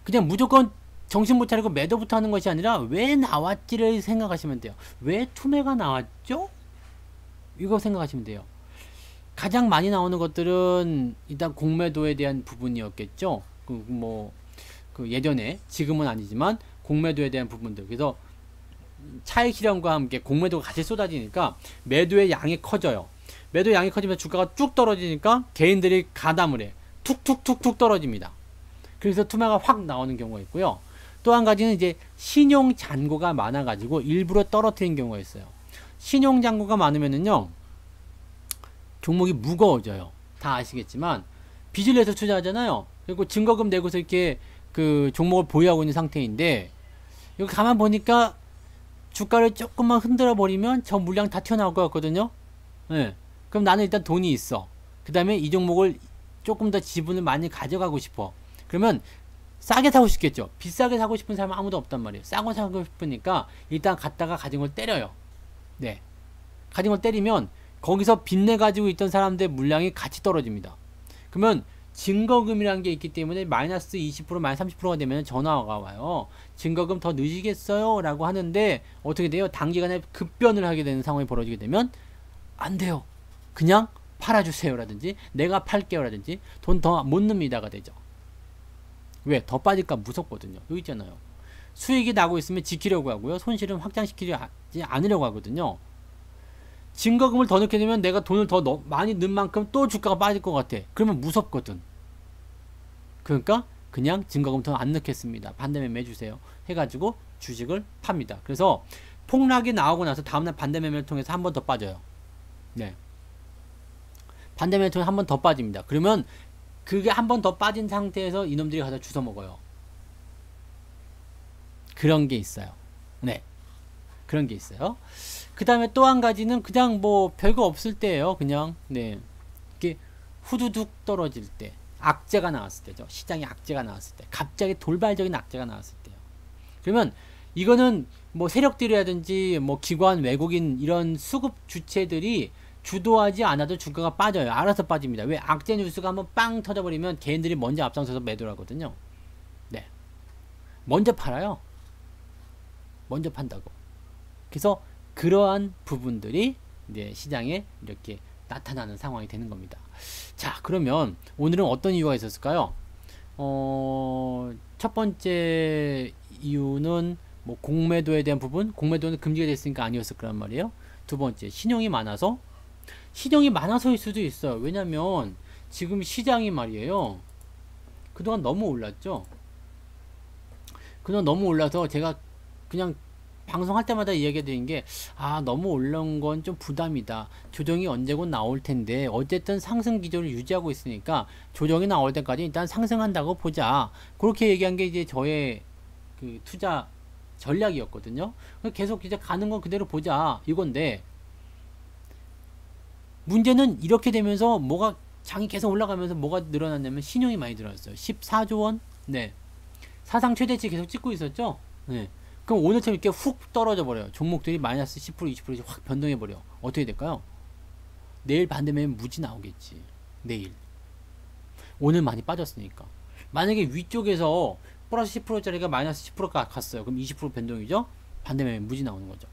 그냥 무조건 정신 못 차리고 매도부터 하는 것이 아니라 왜 나왔지를 생각하시면 돼요. 왜 투매가 나왔죠? 이거 생각하시면 돼요. 가장 많이 나오는 것들은 일단 공매도에 대한 부분이었겠죠. 그 예전에, 지금은 아니지만 공매도에 대한 부분들. 그래서 차익 실현과 함께 공매도가 같이 쏟아지니까 매도의 양이 커져요. 매도의 양이 커지면 주가가 쭉 떨어지니까 개인들이 가담을 해. 툭툭툭툭 떨어집니다. 그래서 투매가 확 나오는 경우가 있고요. 또 한 가지는 이제 신용 잔고가 많아가지고 일부러 떨어뜨린 경우가 있어요. 신용 잔고가 많으면은요, 종목이 무거워져요. 다 아시겠지만 빚을 내서 투자하잖아요. 그리고 증거금 내고서 이렇게 그 종목을 보유하고 있는 상태인데, 여기 가만 보니까 주가를 조금만 흔들어 버리면 저 물량 다 튀어나올 것 같거든요. 네. 그럼 나는 일단 돈이 있어. 그 다음에 이 종목을 조금 더 지분을 많이 가져가고 싶어. 그러면 싸게 사고 싶겠죠. 비싸게 사고 싶은 사람은 아무도 없단 말이에요. 싸고 사고 싶으니까 일단 갔다가 가진 걸 때려요. 네. 가진 걸 때리면 거기서 빚내 가지고 있던 사람들의 물량이 같이 떨어집니다. 그러면 증거금이라는 게 있기 때문에 마이너스 20% 마이너스 30%가 되면 전화가 와요. 증거금 더 넣으시겠어요? 라고 하는데 어떻게 돼요? 단기간에 급변을 하게 되는 상황이 벌어지게 되면 안 돼요. 그냥 팔아주세요 라든지 내가 팔게요 라든지 돈 더 못 넣습니다가 되죠. 왜? 더 빠질까 무섭거든요. 여기 있잖아요. 수익이 나고 있으면 지키려고 하고요. 손실은 확장시키지 않으려고 하거든요. 증거금을 더 넣게 되면 내가 돈을 더 많이 넣은 만큼 또 주가가 빠질 것 같아. 그러면 무섭거든. 그러니까 그냥 증거금 더 안 넣겠습니다. 반대매매 해주세요. 해가지고 주식을 팝니다. 그래서 폭락이 나오고 나서 다음날 반대매매를 통해서 한 번 더 빠져요. 네. 반대매매를 통해서 한 번 더 빠집니다. 그러면 그게 한 번 더 빠진 상태에서 이놈들이 가서 주워 먹어요. 그런 게 있어요. 네. 그런 게 있어요. 그 다음에 또 한 가지는 그냥 뭐 별거 없을 때예요. 그냥 네, 이게 후두둑 떨어질 때, 악재가 나왔을 때죠. 시장에 악재가 나왔을 때, 갑자기 돌발적인 악재가 나왔을 때요. 그러면 이거는 뭐 세력들이라든지 뭐 기관, 외국인 이런 수급 주체들이 주도하지 않아도 주가가 빠져요. 알아서 빠집니다. 왜? 악재 뉴스가 한번 빵 터져버리면 개인들이 먼저 앞장서서 매도를 하거든요. 네, 먼저 팔아요. 먼저 판다고. 그래서 그러한 부분들이 이제 시장에 이렇게 나타나는 상황이 되는 겁니다. 자, 그러면 오늘은 어떤 이유가 있었을까요? 첫 번째 이유는 뭐 공매도에 대한 부분, 공매도는 금지가 됐으니까 아니었을 거란 말이에요. 두 번째, 신용이 많아서일 수도 있어요. 왜냐면 지금 시장이 말이에요, 그동안 너무 올랐죠. 그동안 너무 올라서 제가 그냥 방송할 때마다 이야기해드린 게, 너무 올라온 건 좀 부담이다. 조정이 언제곧 나올 텐데 어쨌든 상승 기조를 유지하고 있으니까 조정이 나올 때까지 일단 상승한다고 보자. 그렇게 얘기한 게 이제 저의 그 투자 전략이었거든요. 계속 이제 가는 건 그대로 보자 이건데, 문제는 이렇게 되면서 뭐가 장이 계속 올라가면서 뭐가 늘어났냐면 신용이 많이 늘어났어요. 14조 원. 네. 사상 최대치 계속 찍고 있었죠. 네. 그럼 오늘처럼 이렇게 훅 떨어져 버려요. 종목들이 마이너스 10% 20%씩 확 변동해 버려. 어떻게 될까요? 내일 반대면 무지 나오겠지. 내일. 오늘 많이 빠졌으니까. 만약에 위쪽에서 플러스 10%짜리가 마이너스 10%가 갔어요. 그럼 20% 변동이죠. 반대면 무지 나오는 거죠.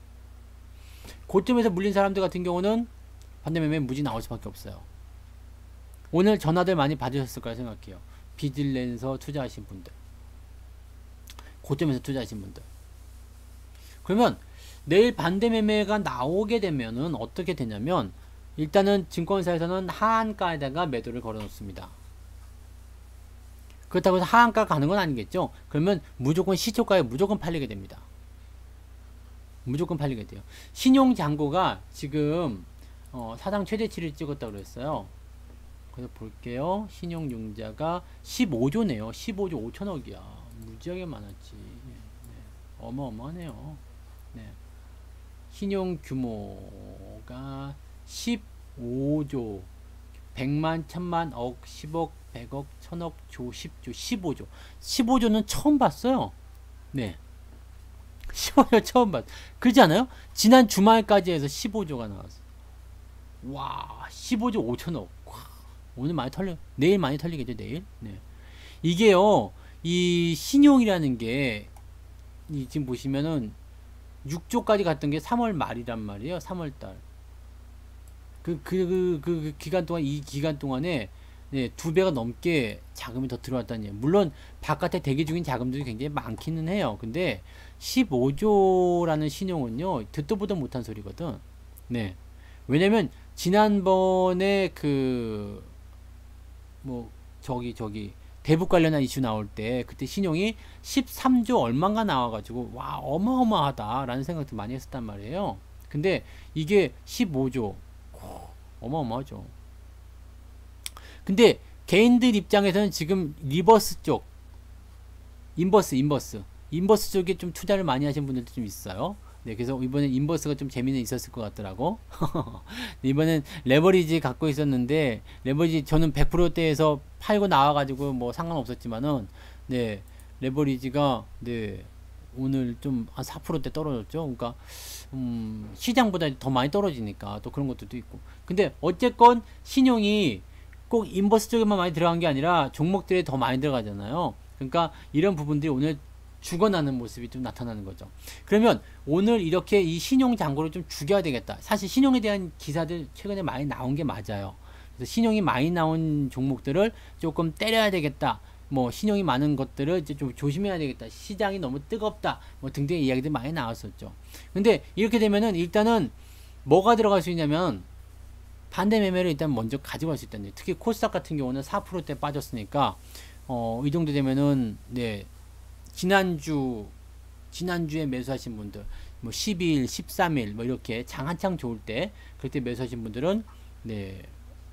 고점에서 물린 사람들 같은 경우는 반대면 무지 나올 수밖에 없어요. 오늘 전화들 많이 받으셨을 거라 생각해요. 빚을 내서 투자하신 분들, 고점에서 투자하신 분들. 그러면 내일 반대매매가 나오게 되면은 어떻게 되냐면, 일단은 증권사에서는 하한가에다가 매도를 걸어 놓습니다. 그렇다고 해서 하한가 가는 건 아니겠죠. 그러면 무조건 시초가에 무조건 팔리게 됩니다. 무조건 팔리게 돼요. 신용잔고가 지금 사상 최대치를 찍었다고 그랬어요. 그래서 볼게요. 신용융자가 15조네요. 15조 5천억이야. 무지하게 많았지. 네. 어마어마하네요. 네. 신용 규모가 15조 100만, 1000만, 억, 10억, 100억, 1000억, 조, 10조, 15조. 15조는 처음 봤어요. 네. 15조 처음 봤. 그렇지 않아요? 지난 주말까지 해서 15조가 나왔어. 와, 15조 5천억. 와, 오늘 많이 털려. 내일 많이 털리겠죠, 내일? 네. 이게요, 이 신용이라는 게, 지금 보시면은 6조까지 갔던 게 3월 말이란 말이에요. 3월 달. 그 기간 동안, 이 기간 동안에, 네, 2배가 넘게 자금이 더 들어왔다는 얘기예요. 물론, 바깥에 대기 중인 자금들이 굉장히 많기는 해요. 근데, 15조라는 신용은요, 듣도 보도 못한 소리거든. 네. 왜냐면, 지난번에 대북 관련한 이슈 나올 때, 그때 신용이 13조 얼마가 나와가지고, 와, 어마어마하다라는 생각도 많이 했었단 말이에요. 근데, 이게 15조. 어마어마하죠. 근데 개인들 입장에서는 지금 리버스 쪽, 인버스 쪽에 좀 투자를 많이 하신 분들도 좀 있어요. 네, 그래서 이번엔 인버스가 좀 재미는 있었을 것 같더라고. 이번엔 레버리지 갖고 있었는데, 레버리지 저는 100%대에서 팔고 나와가지고 뭐 상관없었지만은, 네, 레버리지가, 네, 오늘 좀 한 4%대 떨어졌죠. 그러니까 시장보다 더 많이 떨어지니까 또 그런 것들도 있고. 근데 어쨌건 신용이 꼭 인버스 쪽에만 많이 들어간 게 아니라 종목들에 더 많이 들어가잖아요. 그러니까 이런 부분들이 오늘 죽어나는 모습이 좀 나타나는 거죠. 그러면 오늘 이렇게 이 신용 잔고를 좀 죽여야 되겠다. 사실 신용에 대한 기사들 최근에 많이 나온 게 맞아요. 그래서 신용이 많이 나온 종목들을 조금 때려야 되겠다. 뭐 신용이 많은 것들을 이제 좀 조심해야 되겠다. 시장이 너무 뜨겁다. 뭐 등등의 이야기들 많이 나왔었죠. 근데 이렇게 되면은 일단은 뭐가 들어갈 수 있냐면 반대 매매를 일단 먼저 가져갈 수 있다는. 특히 코스닥 같은 경우는 4%대 빠졌으니까 이 정도 되면은 네, 지난주에 매수하신 분들 뭐 12일, 13일 뭐 이렇게 장 한창 좋을 때 그때 매수하신 분들은 네,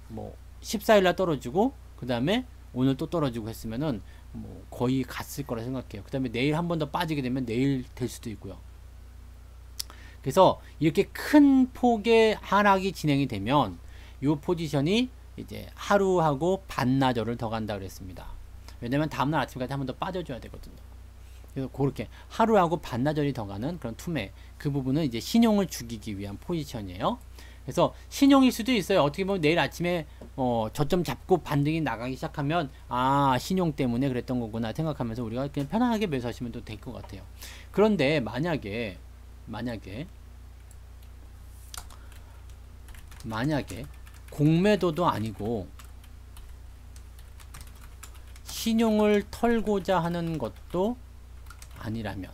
뭐 14일 날 떨어지고 그다음에 오늘 또 떨어지고 했으면은 뭐 거의 갔을 거라 생각해요. 그 다음에 내일 한 번 더 빠지게 되면 내일 될 수도 있고요. 그래서 이렇게 큰 폭의 하락이 진행이 되면 이 포지션이 이제 하루하고 반나절을 더 간다 그랬습니다. 왜냐면 다음날 아침까지 한 번 더 빠져줘야 되거든요. 그래서 그렇게 하루하고 반나절이 더 가는 그런 투매, 그 부분은 이제 신용을 죽이기 위한 포지션이에요. 그래서 신용일 수도 있어요. 어떻게 보면 내일 아침에 저점 잡고 반등이 나가기 시작하면 아, 신용 때문에 그랬던 거구나 생각하면서 우리가 그냥 편안하게 매수하시면 또 될 것 같아요. 그런데 만약에 공매도도 아니고 신용을 털고자 하는 것도 아니라면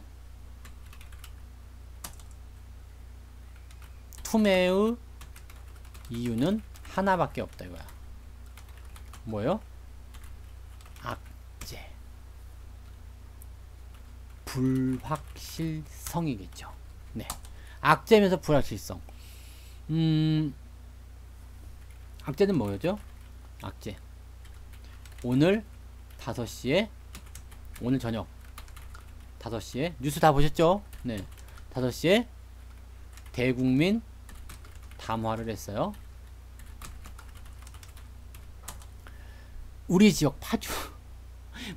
투매의 이유는 하나밖에 없다 이거야. 뭐요? 악재. 불확실성이겠죠. 네. 악재면서 불확실성. 악재는 뭐였죠? 악재. 오늘 5시에 오늘 저녁 5시에 뉴스 다 보셨죠? 네. 5시에 대국민 담화를 했어요. 우리 지역 파주.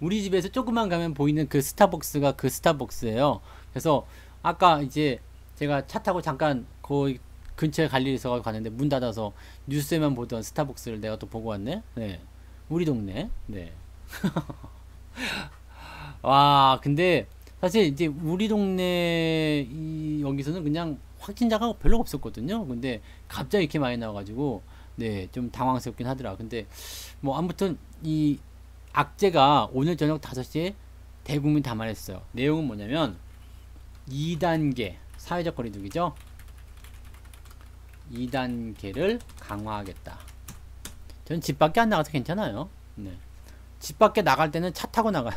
우리 집에서 조금만 가면 보이는 그 스타벅스가 그 스타벅스예요. 그래서 아까 이제 제가 차 타고 잠깐 거기 근처에 갈 일이 있어서 갔는데 문 닫아서 뉴스에만 보던 스타벅스를 내가 또 보고 왔네. 네. 우리 동네. 네. 와, 근데 사실 이제 우리 동네 여기서는 그냥 확진자가 별로 없었거든요. 근데 갑자기 이렇게 많이 나와가지고 네, 좀 당황스럽긴 하더라. 근데 뭐 아무튼 이 악재가 오늘 저녁 5시에 대국민 담화했어요. 내용은 뭐냐면 2단계 사회적 거리두기죠. 2단계를 강화하겠다. 전 집 밖에 안 나가서 괜찮아요. 네. 집 밖에 나갈 때는 차 타고 나가요.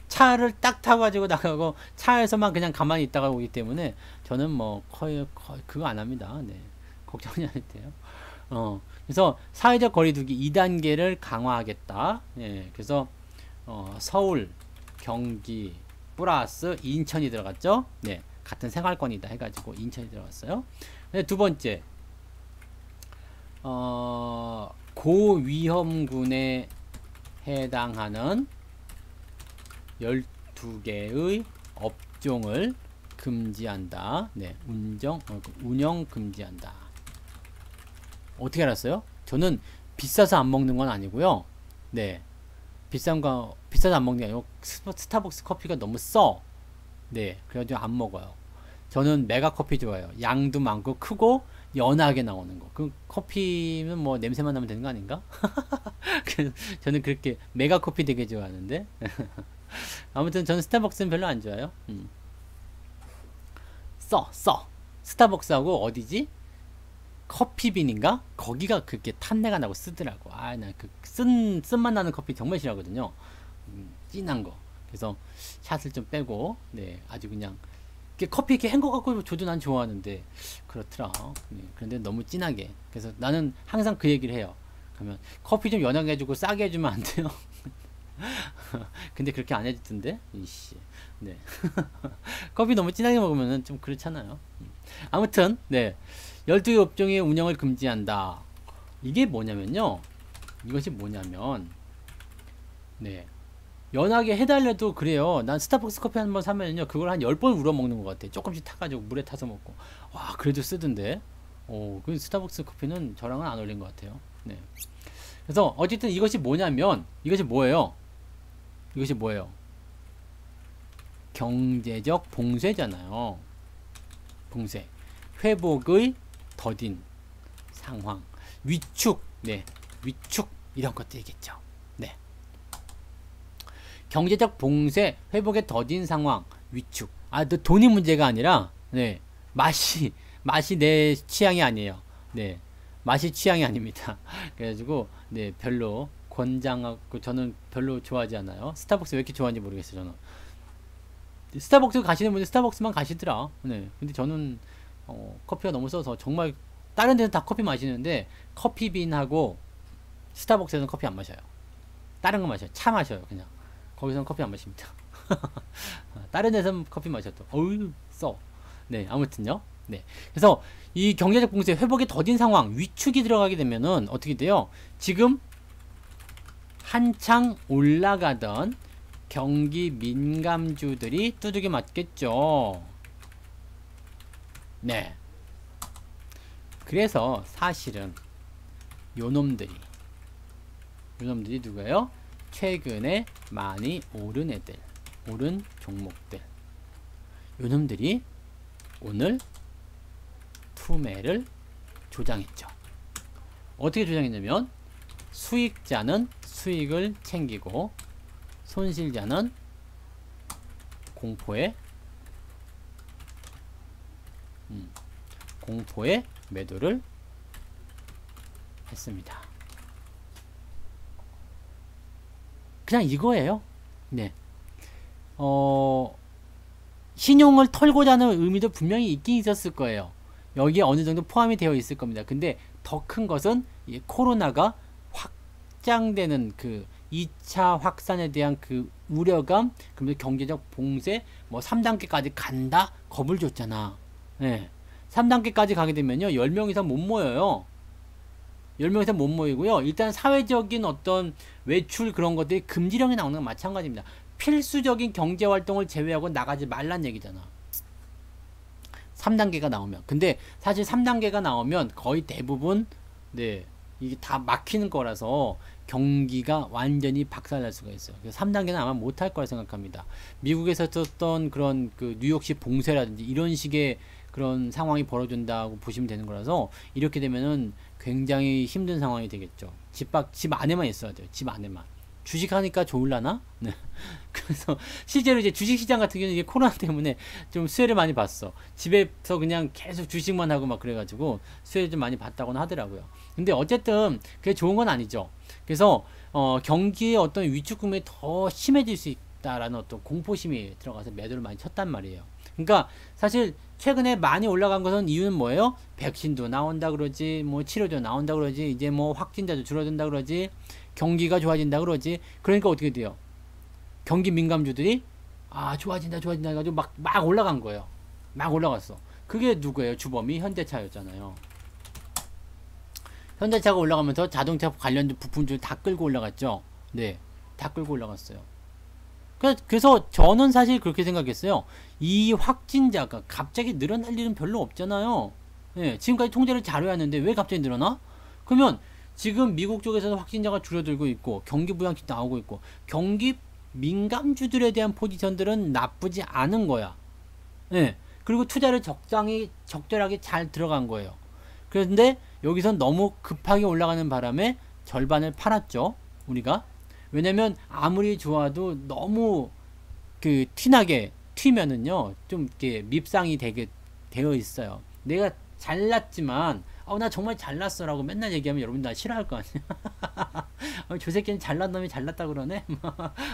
차를 딱 타가지고 나가고 차에서만 그냥 가만히 있다가 오기 때문에 저는 뭐 거의 그거 안 합니다. 네. 걱정이 안 해도 돼요. 그래서 사회적 거리두기 2단계를 강화하겠다. 예, 그래서 서울, 경기 플러스 인천이 들어갔죠. 네, 같은 생활권이다 해가지고 인천이 들어갔어요. 네, 두 번째, 고위험군에 해당하는 12개의 업종을 금지한다. 네, 운영 금지한다. 어떻게 알았어요? 저는 비싸서 안 먹는 건 아니고요. 네, 비싸서 안 먹는 게 아니고 스타벅스 커피가 너무 써. 네, 그래가지고 안 먹어요. 저는 메가 커피 좋아해요. 양도 많고 크고 연하게 나오는 거. 그 커피는 뭐 냄새만 나면 되는 거 아닌가? 저는 그렇게 메가 커피 되게 좋아하는데. 아무튼 저는 스타벅스는 별로 안 좋아요. 스타벅스하고 어디지? 커피빈인가? 거기가 그렇게 탄내가 나고 쓰더라고. 나 그 쓴맛 나는 커피 정말 싫어하거든요. 진한 거. 그래서 샷을 좀 빼고, 네, 아주 그냥 커피 이렇게 헹궈 갖고 줘도 난 좋아하는데 그렇더라. 네, 그런데 너무 진하게. 그래서 나는 항상 그 얘기를 해요. 그러면 커피 좀 연하게 해주고 싸게 해주면 안 돼요? 근데 그렇게 안 해주던데? 이씨. 네. 커피 너무 진하게 먹으면 좀 그렇잖아요. 아무튼, 네. 12개 업종의 운영을 금지한다. 이게 뭐냐면요. 이것이 뭐냐면, 네. 연하게 해달래도 그래요. 난 스타벅스 커피 한 번 사면요. 그걸 한 10번 우려 먹는 것 같아. 조금씩 타가지고 물에 타서 먹고. 와, 그래도 쓰던데. 그 스타벅스 커피는 저랑은 안 어울린 것 같아요. 네. 그래서 어쨌든 이것이 뭐냐면, 이것이 뭐예요? 경제적 봉쇄잖아요. 봉쇄. 회복의 더딘 상황. 위축. 네. 위축. 이런 것들이겠죠. 네. 경제적 봉쇄, 회복의 더딘 상황, 위축. 돈이 문제가 아니라, 네. 맛이 내 취향이 아니에요. 네. 맛이 취향이 아닙니다. 그래가지고, 네. 별로 권장하고, 저는 별로 좋아하지 않아요. 스타벅스 왜 이렇게 좋아하는지 모르겠어요, 저는. 스타벅스 가시는 분들 스타벅스만 가시더라. 네. 근데 저는, 커피가 너무 써서 정말, 다른 데는 다 커피 마시는데, 커피빈하고 스타벅스에서는 커피 안 마셔요. 다른 거 마셔요. 차 마셔요, 그냥. 거기서는 커피 안 마십니다. 다른 데서는 커피 마셔도, 어우, 써. 네, 아무튼요. 네. 그래서, 이 경제적 봉쇄, 회복이 더딘 상황, 위축이 들어가게 되면은, 어떻게 돼요? 지금, 한창 올라가던 경기 민감주들이 두들겨 맞겠죠. 네. 그래서 사실은 요놈들이 누구예요? 최근에 많이 오른 애들, 오른 종목들, 요놈들이 오늘 투매를 조장했죠. 어떻게 조장했냐면, 수익자는 수익을 챙기고 손실자는 공포에 매도를 했습니다. 그냥 이거예요. 네. 신용을 털고자 하는 의미도 분명히 있긴 있었을 거예요. 여기에 어느 정도 포함이 되어 있을 겁니다. 근데 더 큰 것은 이 코로나가 확장되는 그 2차 확산에 대한 그 우려감, 그러면 경제적 봉쇄, 뭐 3단계까지 간다? 겁을 줬잖아. 네. 3단계까지 가게 되면요, 10명 이상 못 모여요. 10명 이상 못 모이고요. 일단 사회적인 어떤 외출 그런 것들이 금지령이 나오는 건 마찬가지입니다. 필수적인 경제활동을 제외하고 나가지 말란 얘기잖아. 3단계가 나오면. 근데 사실 3단계가 나오면 거의 대부분, 네, 이게 다 막히는 거라서 경기가 완전히 박살날 수가 있어요. 그래서 3단계는 아마 못할 거라 생각합니다. 미국에서 썼던 그런 그 뉴욕시 봉쇄라든지 이런 식의 그런 상황이 벌어진다고 보시면 되는 거라서, 이렇게 되면은 굉장히 힘든 상황이 되겠죠. 집 안에만 있어야 돼요. 집 안에만. 주식하니까 좋을라나? 네. 그래서 실제로 이제 주식시장 같은 경우는 이게 코로나 때문에 좀 수혜를 많이 봤어. 집에서 그냥 계속 주식만 하고 막 그래가지고 수혜를 좀 많이 봤다고는 하더라고요. 근데 어쨌든 그게 좋은 건 아니죠. 그래서 경기의 어떤 위축 국면이 더 심해질 수 있다라는 어떤 공포심이 들어가서 매도를 많이 쳤단 말이에요. 그러니까 사실 최근에 많이 올라간 것은 이유는 뭐예요? 백신도 나온다 그러지, 뭐 치료도 나온다 그러지, 이제 뭐 확진자도 줄어든다 그러지, 경기가 좋아진다 그러지. 그러니까 어떻게 돼요? 경기 민감주들이 좋아진다 해가지고 막 올라간 거예요. 막 올라갔어. 그게 누구예요? 주범이 현대차였잖아요. 현대차가 올라가면서 자동차 관련 부품들 다 끌고 올라갔죠. 네, 다 끌고 올라갔어요. 그래서 저는 사실 그렇게 생각했어요. 이 확진자가 갑자기 늘어날 일은 별로 없잖아요. 네, 지금까지 통제를 잘 해왔는데 왜 갑자기 늘어나? 그러면 지금 미국 쪽에서는 확진자가 줄어들고 있고 경기 부양치 나오고 있고 경기 민감주들에 대한 포지션들은 나쁘지 않은 거야. 네, 그리고 투자를 적절하게 잘 들어간 거예요. 그런데 여기선 너무 급하게 올라가는 바람에 절반을 팔았죠. 우리가. 왜냐면 아무리 좋아도 너무 그 티나게 튀면은요 좀 이렇게 밉상이 되어 있어요. 내가 잘났지만 나 정말 잘났어 라고 맨날 얘기하면 여러분 다 싫어할 거 아니야. 저 새끼는 잘난 놈이 잘났다 그러네.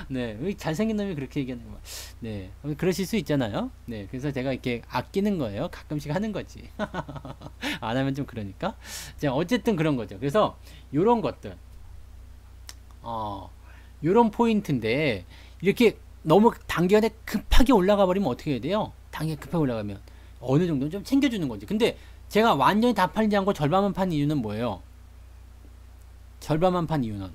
네, 잘생긴 놈이 그렇게 얘기하는 거. 네, 그러실 수 있잖아요. 네, 그래서 제가 이렇게 아끼는 거예요. 가끔씩 하는 거지. 안 하면 좀 그러니까. 자, 어쨌든 그런 거죠. 그래서 요런 것들 요런 포인트인데 이렇게 너무 단기간에 급하게 올라가 버리면 어떻게 해야 돼요? 단기간에 급하게 올라가면 어느 정도는 좀 챙겨주는 거지. 근데 제가 완전히 다 팔지 않고 절반만 판 이유는 뭐예요? 절반만 판 이유는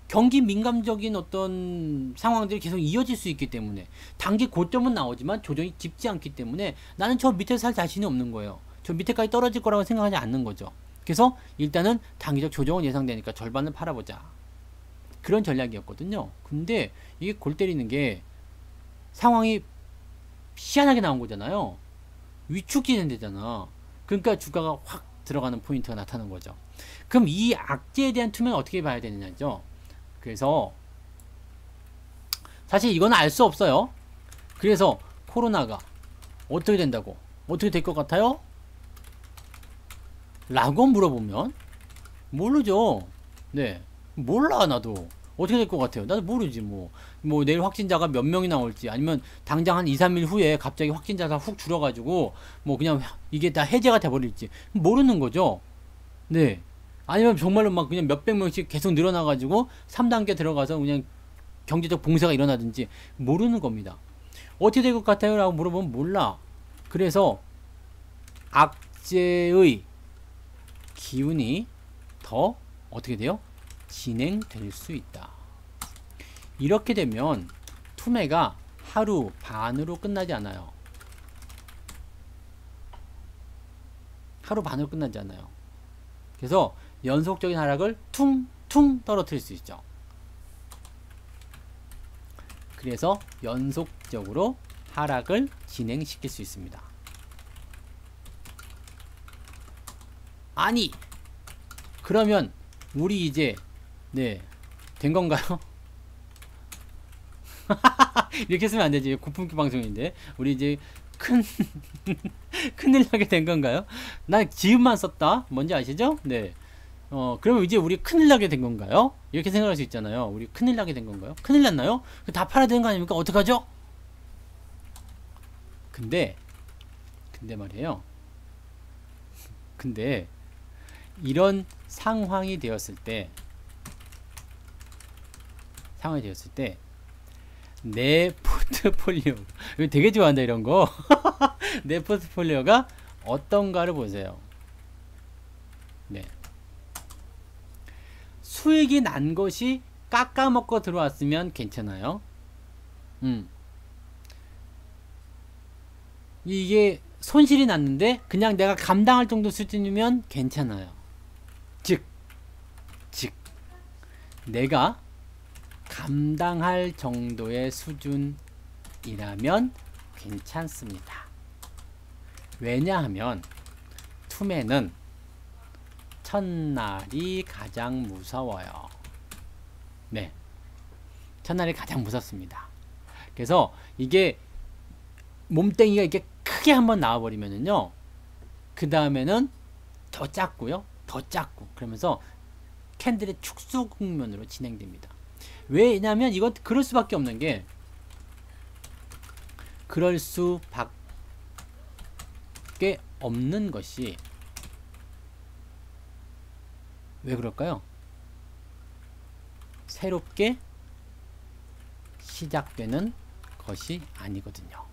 경기 민감적인 어떤 상황들이 계속 이어질 수 있기 때문에 단기 고점은 나오지만 조정이 깊지 않기 때문에 나는 저 밑에 살 자신이 없는 거예요. 저 밑에까지 떨어질 거라고 생각하지 않는 거죠. 그래서 일단은 단기적 조정은 예상되니까 절반을 팔아보자. 그런 전략이었거든요. 근데 이게 골 때리는 게 상황이 희한하게 나온 거잖아요. 위축기는 되잖아. 그러니까 주가가 확 들어가는 포인트가 나타나는 거죠. 그럼 이 악재에 대한 투명을 어떻게 봐야 되느냐죠. 그래서 사실 이건 알 수 없어요. 그래서 코로나가 어떻게 된다고? 어떻게 될 것 같아요? 라고 물어보면 모르죠. 네, 몰라. 나도 어떻게 될 것 같아요? 나도 모르지. 뭐 내일 확진자가 몇 명이 나올지, 아니면 당장 한 2, 3일 후에 갑자기 확진자가 훅 줄어가지고 뭐 그냥 이게 다 해제가 돼버릴지 모르는 거죠. 네, 아니면 정말로 막 그냥 몇백 명씩 계속 늘어나가지고 3단계 들어가서 그냥 경제적 봉쇄가 일어나든지 모르는 겁니다. 어떻게 될 것 같아요? 라고 물어보면 몰라. 그래서 악재의 기운이 더 어떻게 돼요? 진행될 수 있다. 이렇게 되면 투매가 하루 반으로 끝나지 않아요. 하루 반으로 끝나지 않아요. 그래서 연속적인 하락을 퉁퉁 떨어뜨릴 수 있죠. 그래서 연속적으로 하락을 진행시킬 수 있습니다. 아니, 그러면 우리 이제 된 건가요? 이렇게 쓰면 안 되지. 고품격 방송인데 우리 이제 큰일 나게 된 건가요? 나 지음만 썼다. 뭔지 아시죠? 네. 그러면 이제 우리 큰일 나게 된 건가요? 이렇게 생각할 수 있잖아요. 우리 큰일 나게 된 건가요? 큰일 났나요? 다 팔아야 되는 거 아닙니까? 어떡하죠? 근데 말이에요. 근데 이런 상황이 되었을 때 내 포트폴리오, 이거 되게 좋아한다 이런 거. 내 포트폴리오가 어떤가를 보세요. 네, 수익이 난 것이 깎아먹고 들어왔으면 괜찮아요. 이게 손실이 났는데 그냥 내가 감당할 정도 수준이면 괜찮아요. 즉 내가 감당할 정도의 수준이라면 괜찮습니다. 왜냐하면 투매는 첫날이 가장 무서워요. 네, 첫날이 가장 무섭습니다. 그래서 이게 몸땡이가 이렇게 크게 한번 나와버리면은요, 그 다음에는 더 작고요, 더 작고, 그러면서 캔들의 축소 국면으로 진행됩니다. 왜냐면 이건 그럴 수밖에 없는 게 것이 왜 그럴까요? 새롭게 시작되는 것이 아니거든요.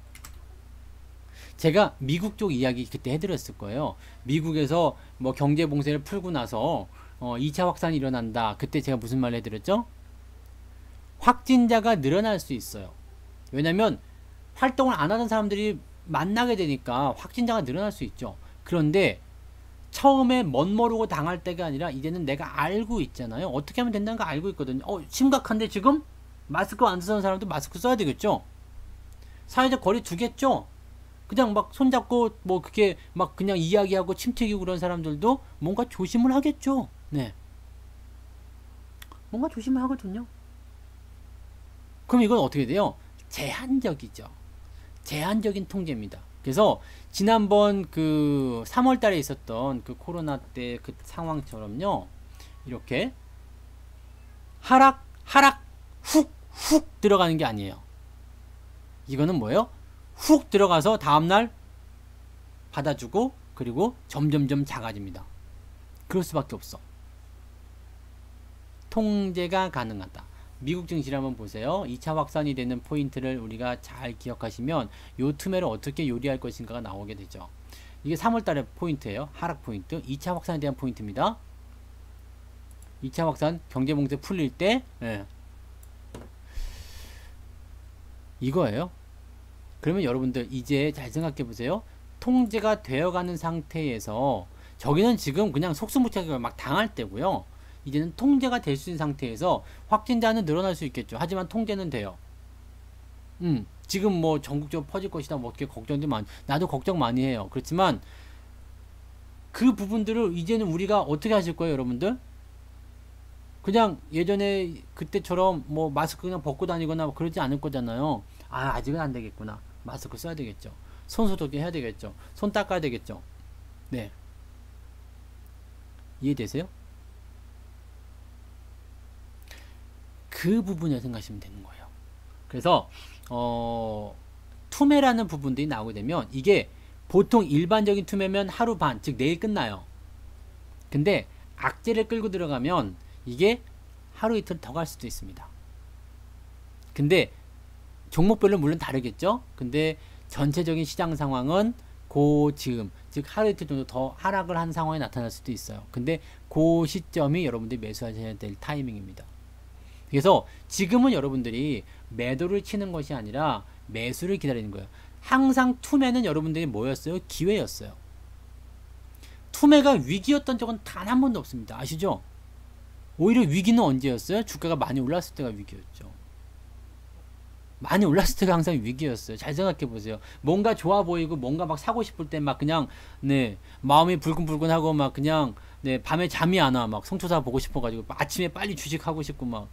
제가 미국 쪽 이야기 그때 해드렸을 거예요. 미국에서 뭐 경제 봉쇄를 풀고 나서 2차 확산이 일어난다. 그때 제가 무슨 말 해드렸죠? 확진자가 늘어날 수 있어요. 왜냐면 활동을 안 하던 사람들이 만나게 되니까 확진자가 늘어날 수 있죠. 그런데 처음에 멋모르고 당할 때가 아니라 이제는 내가 알고 있잖아요. 어떻게 하면 된다는 거 알고 있거든요. 심각한데 지금? 마스크 안 쓰는 사람도 마스크 써야 되겠죠? 사회적 거리 두겠죠? 그냥 막 손잡고 뭐 그게 막 그냥 이야기하고 침 튀기고 그런 사람들도 뭔가 조심을 하겠죠. 네. 뭔가 조심을 하거든요. 그럼 이건 어떻게 돼요? 제한적이죠. 제한적인 통제입니다. 그래서 지난번 그 3월 달에 있었던 그 코로나 때 그 상황처럼요. 이렇게 하락 훅 들어가는 게 아니에요. 이거는 뭐예요? 훅 들어가서 다음날 받아주고 그리고 점점점 작아집니다. 그럴 수밖에 없어. 통제가 가능하다. 미국 증시를 한번 보세요. 2차 확산이 되는 포인트를 우리가 잘 기억하시면 요 틈에를 어떻게 요리할 것인가가 나오게 되죠. 이게 3월달의 포인트예요. 하락 포인트. 2차 확산에 대한 포인트입니다. 2차 확산 경제봉쇄 풀릴 때 이거예요. 그러면 여러분들 이제 잘 생각해 보세요. 통제가 되어가는 상태에서 저기는 지금 그냥 속수무책을 막 당할 때고요. 이제는 통제가 될 수 있는 상태에서 확진자는 늘어날 수 있겠죠. 하지만 통제는 돼요. 지금 뭐 전국적으로 퍼질 것이다. 뭐 어떻게 걱정도 많이, 나도 걱정 많이 해요. 그렇지만 그 부분들을 이제는 우리가 어떻게 하실 거예요, 여러분들? 그냥 예전에 그때처럼 뭐 마스크 그냥 벗고 다니거나 뭐 그러지 않을 거잖아요. 아직은 안 되겠구나. 마스크 써야 되겠죠. 손 소독 해야 되겠죠. 손 닦아야 되겠죠. 네. 이해되세요? 그 부분을 생각하시면 되는 거예요. 그래서 투매라는 부분들이 나오게 되면 이게 보통 일반적인 투매면 하루 반, 즉 내일 끝나요. 근데 악재를 끌고 들어가면 이게 하루 이틀 더 갈 수도 있습니다. 근데 종목별로 물론 다르겠죠. 근데 전체적인 시장 상황은 즈음, 즉 하루 이틀 정도 더 하락을 한 상황이 나타날 수도 있어요. 근데 그 시점이 여러분들이 매수하셔야 될 타이밍입니다. 그래서 지금은 여러분들이 매도를 치는 것이 아니라 매수를 기다리는 거예요. 항상 투매는 여러분들이 뭐였어요? 기회였어요. 투매가 위기였던 적은 단 한 번도 없습니다. 아시죠? 오히려 위기는 언제였어요? 주가가 많이 올랐을 때가 위기였죠. 많이 올랐을 때가 항상 위기였어요. 잘 생각해 보세요. 뭔가 좋아 보이고 뭔가 막 사고 싶을 때 막 그냥 마음이 불끈불끈하고 막 그냥 밤에 잠이 안 와. 막 성투사 보고 싶어 가지고 아침에 빨리 주식하고 싶고 막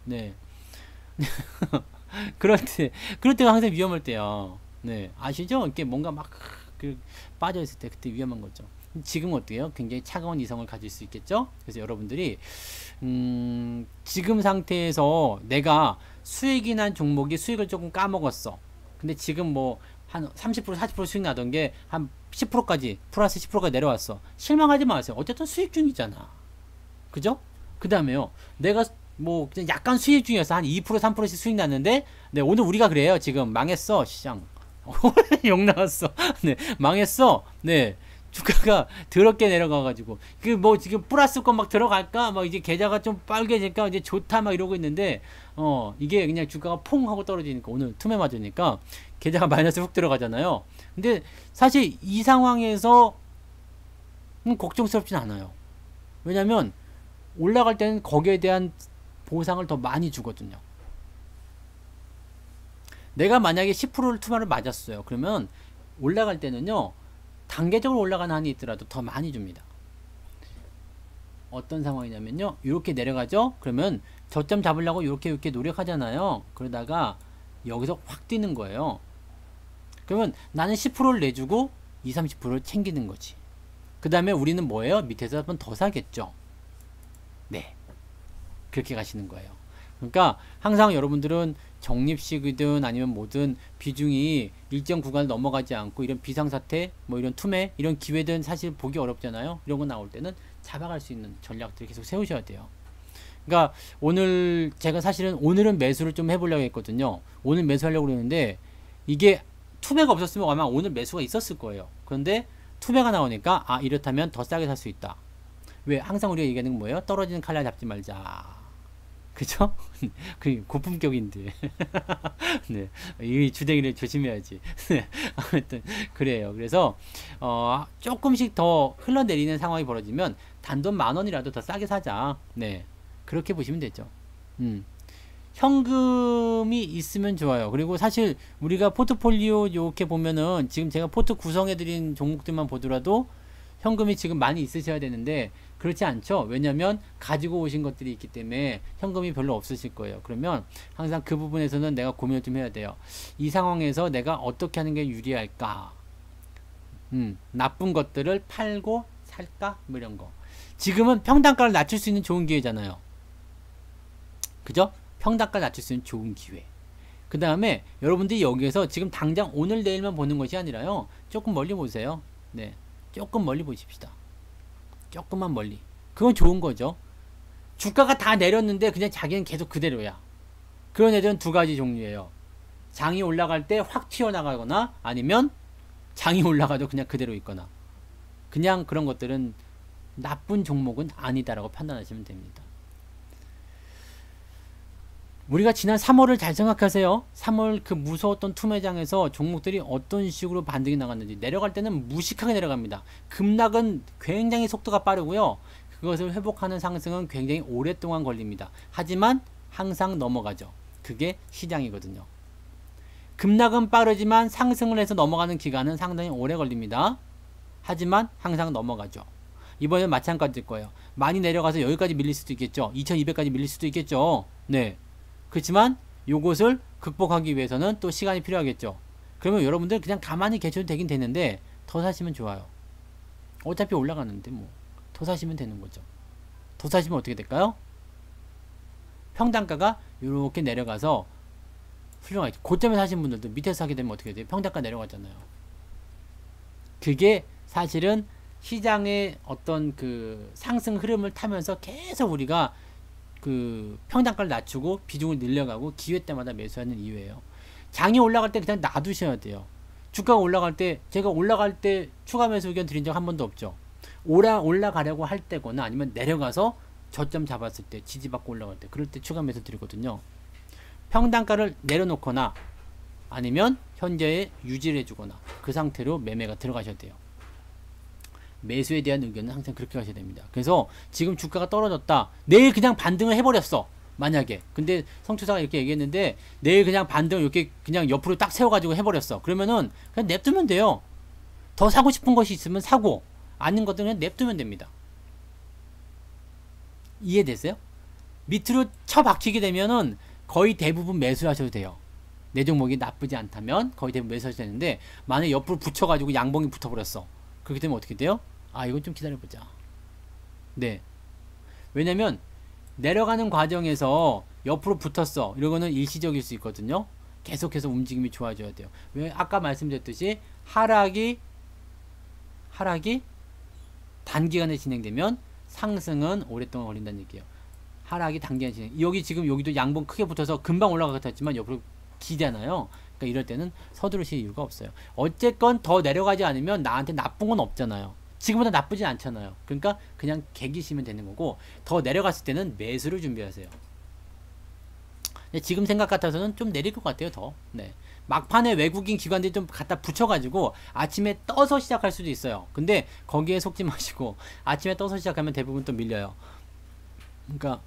그럴 때가 항상 위험할 때야. 아시죠? 이렇게 뭔가 막 빠져 있을 때 그때 위험한 거죠. 지금 어때요? 굉장히 차가운 이성을 가질 수 있겠죠? 그래서 여러분들이 지금 상태에서 내가 수익이 난 종목이 수익을 조금 까먹었어. 근데 지금 뭐 한 30% 40% 수익 나던 게 한 10%까지 플러스 10%까지 내려왔어. 실망하지 마세요. 어쨌든 수익 중이잖아. 그죠? 그 다음에요. 내가 뭐 그냥 약간 수익 중이어서 한 2% 3%씩 수익 났는데 오늘 우리가 그래요. 지금 망했어 시장. 욕 나왔어. 망했어. 주가가 더럽게 내려가가지고 뭐 지금 플러스 건 막 들어갈까 막 이제 계좌가 좀 빨개질까 이제 좋다 막 이러고 있는데 이게 그냥 주가가 퐁 하고 떨어지니까 오늘 틈에 맞으니까 계좌가 마이너스 훅 들어가잖아요. 근데 사실 이 상황에서 걱정스럽진 않아요. 왜냐면 올라갈 때는 거기에 대한 보상을 더 많이 주거든요. 내가 만약에 10%를 투자를 맞았어요. 그러면 올라갈 때는요. 단계적으로 올라가는 한이 있더라도 더 많이 줍니다. 어떤 상황이냐면요. 이렇게 내려가죠. 그러면 저점 잡으려고 이렇게 노력하잖아요. 그러다가 여기서 확 뛰는 거예요. 그러면 나는 10%를 내주고 20, 30%를 챙기는 거지. 그 다음에 우리는 뭐예요? 밑에서 한 번 더 사겠죠. 그렇게 가시는 거예요. 그러니까 항상 여러분들은 적립식이든 아니면 뭐든 비중이 일정 구간을 넘어가지 않고 이런 비상사태, 뭐 이런 투매, 이런 기회든 사실 보기 어렵잖아요. 이런 거 나올 때는 잡아갈 수 있는 전략들을 계속 세우셔야 돼요. 그러니까 오늘 제가 사실은 오늘은 매수를 좀 해보려고 했거든요. 오늘 매수하려고 그러는데 이게 투매가 없었으면 아마 오늘 매수가 있었을 거예요. 그런데 투매가 나오니까 아 이렇다면 더 싸게 살 수 있다. 왜? 항상 우리가 얘기하는 건 뭐예요? 떨어지는 칼날 잡지 말자. 그죠? 그 고품격인데. 네. 이 주댕이를 조심해야지. 네. 아무튼 그래요. 그래서 조금씩 더 흘러내리는 상황이 벌어지면 단돈 10,000원이라도 더 싸게 사자. 네. 그렇게 보시면 되죠. 현금이 있으면 좋아요. 그리고 사실 우리가 포트폴리오 이렇게 보면은 지금 제가 포트 구성해드린 종목들만 보더라도 현금이 지금 많이 있으셔야 되는데 그렇지 않죠. 왜냐면 가지고 오신 것들이 있기 때문에 현금이 별로 없으실 거예요. 그러면 항상 그 부분에서는 내가 고민을 좀 해야 돼요. 이 상황에서 내가 어떻게 하는 게 유리할까? 나쁜 것들을 팔고 살까? 뭐 이런 거. 지금은 평단가를 낮출 수 있는 좋은 기회잖아요. 그죠? 평단가 낮출 수 있는 좋은 기회. 그 다음에 여러분들이 여기에서 지금 당장 오늘 내일만 보는 것이 아니라요. 조금 멀리 보세요. 네. 조금 멀리 보십시다. 조금만 멀리. 그건 좋은 거죠. 주가가 다 내렸는데 그냥 자기는 계속 그대로야. 그런 애들은 두 가지 종류예요. 장이 올라갈 때 확 튀어나가거나 아니면 장이 올라가도 그냥 그대로 있거나. 그냥 그런 것들은 나쁜 종목은 아니다라고 판단하시면 됩니다. 우리가 지난 3월을 잘 생각하세요. 3월 그 무서웠던 투매장에서 종목들이 어떤 식으로 반등이 나갔는지. 내려갈 때는 무식하게 내려갑니다. 급락은 굉장히 속도가 빠르고요. 그것을 회복하는 상승은 굉장히 오랫동안 걸립니다. 하지만 항상 넘어가죠. 그게 시장이거든요. 급락은 빠르지만 상승을 해서 넘어가는 기간은 상당히 오래 걸립니다. 하지만 항상 넘어가죠. 이번에는 마찬가지일 거예요. 많이 내려가서 여기까지 밀릴 수도 있겠죠. 2200까지 밀릴 수도 있겠죠. 네. 그렇지만 요것을 극복하기 위해서는 또 시간이 필요하겠죠. 그러면 여러분들 그냥 가만히 계셔도 되긴 되는데 더 사시면 좋아요. 어차피 올라가는데 뭐 더 사시면 되는 거죠. 더 사시면 어떻게 될까요? 평단가가 이렇게 내려가서 훌륭하게 고점에 사신 분들도 밑에서 사게 되면 어떻게 돼요? 평단가 내려가잖아요. 그게 사실은 시장의 어떤 그 상승 흐름을 타면서 계속 우리가 그 평단가를 낮추고 비중을 늘려가고 기회 때마다 매수하는 이유예요. 장이 올라갈 때 그냥 놔두셔야 돼요. 주가가 올라갈 때 제가 올라갈 때 추가 매수 의견 드린 적 한 번도 없죠. 올라가려고 할 때거나 아니면 내려가서 저점 잡았을 때 지지받고 올라갈 때 그럴 때 추가 매수 드리거든요. 평단가를 내려놓거나 아니면 현재에 유지를 해주거나 그 상태로 매매가 들어가셔야 돼요. 매수에 대한 의견은 항상 그렇게 가셔야 됩니다. 그래서 지금 주가가 떨어졌다. 내일 그냥 반등을 해버렸어. 만약에. 근데 성추사가 이렇게 얘기했는데 내일 그냥 반등을 이렇게 그냥 옆으로 딱 세워가지고 해버렸어. 그러면은 그냥 냅두면 돼요. 더 사고 싶은 것이 있으면 사고 아닌 것들은 그냥 냅두면 됩니다. 이해됐어요? 밑으로 쳐박히게 되면은 거의 대부분 매수하셔도 돼요. 내 종목이 나쁘지 않다면 거의 대부분 매수하셔도 되는데 만약에 옆으로 붙여가지고 양봉이 붙어버렸어. 그렇게 되면 어떻게 돼요? 아 이건 좀 기다려보자. 네. 왜냐면 내려가는 과정에서 옆으로 붙었어. 이러고는 일시적일 수 있거든요. 계속해서 움직임이 좋아져야 돼요. 왜? 아까 말씀드렸듯이 하락이 단기간에 진행되면 상승은 오랫동안 걸린다는 얘기예요. 하락이 단기간에 진행. 여기 지금 여기도 양봉 크게 붙어서 금방 올라갈 것 같았지만 옆으로 기잖아요. 그러니까 이럴 때는 서두르실 이유가 없어요. 어쨌건 더 내려가지 않으면 나한테 나쁜 건 없잖아요. 지금보다 나쁘지 않잖아요. 그러니까 그냥 개기시면 되는 거고 더 내려갔을 때는 매수를 준비하세요. 지금 생각 같아서는 좀 내릴 것 같아요. 더. 네. 막판에 외국인 기관들이 좀 갖다 붙여가지고 아침에 떠서 시작할 수도 있어요. 근데 거기에 속지 마시고 아침에 떠서 시작하면 대부분 또 밀려요. 그러니까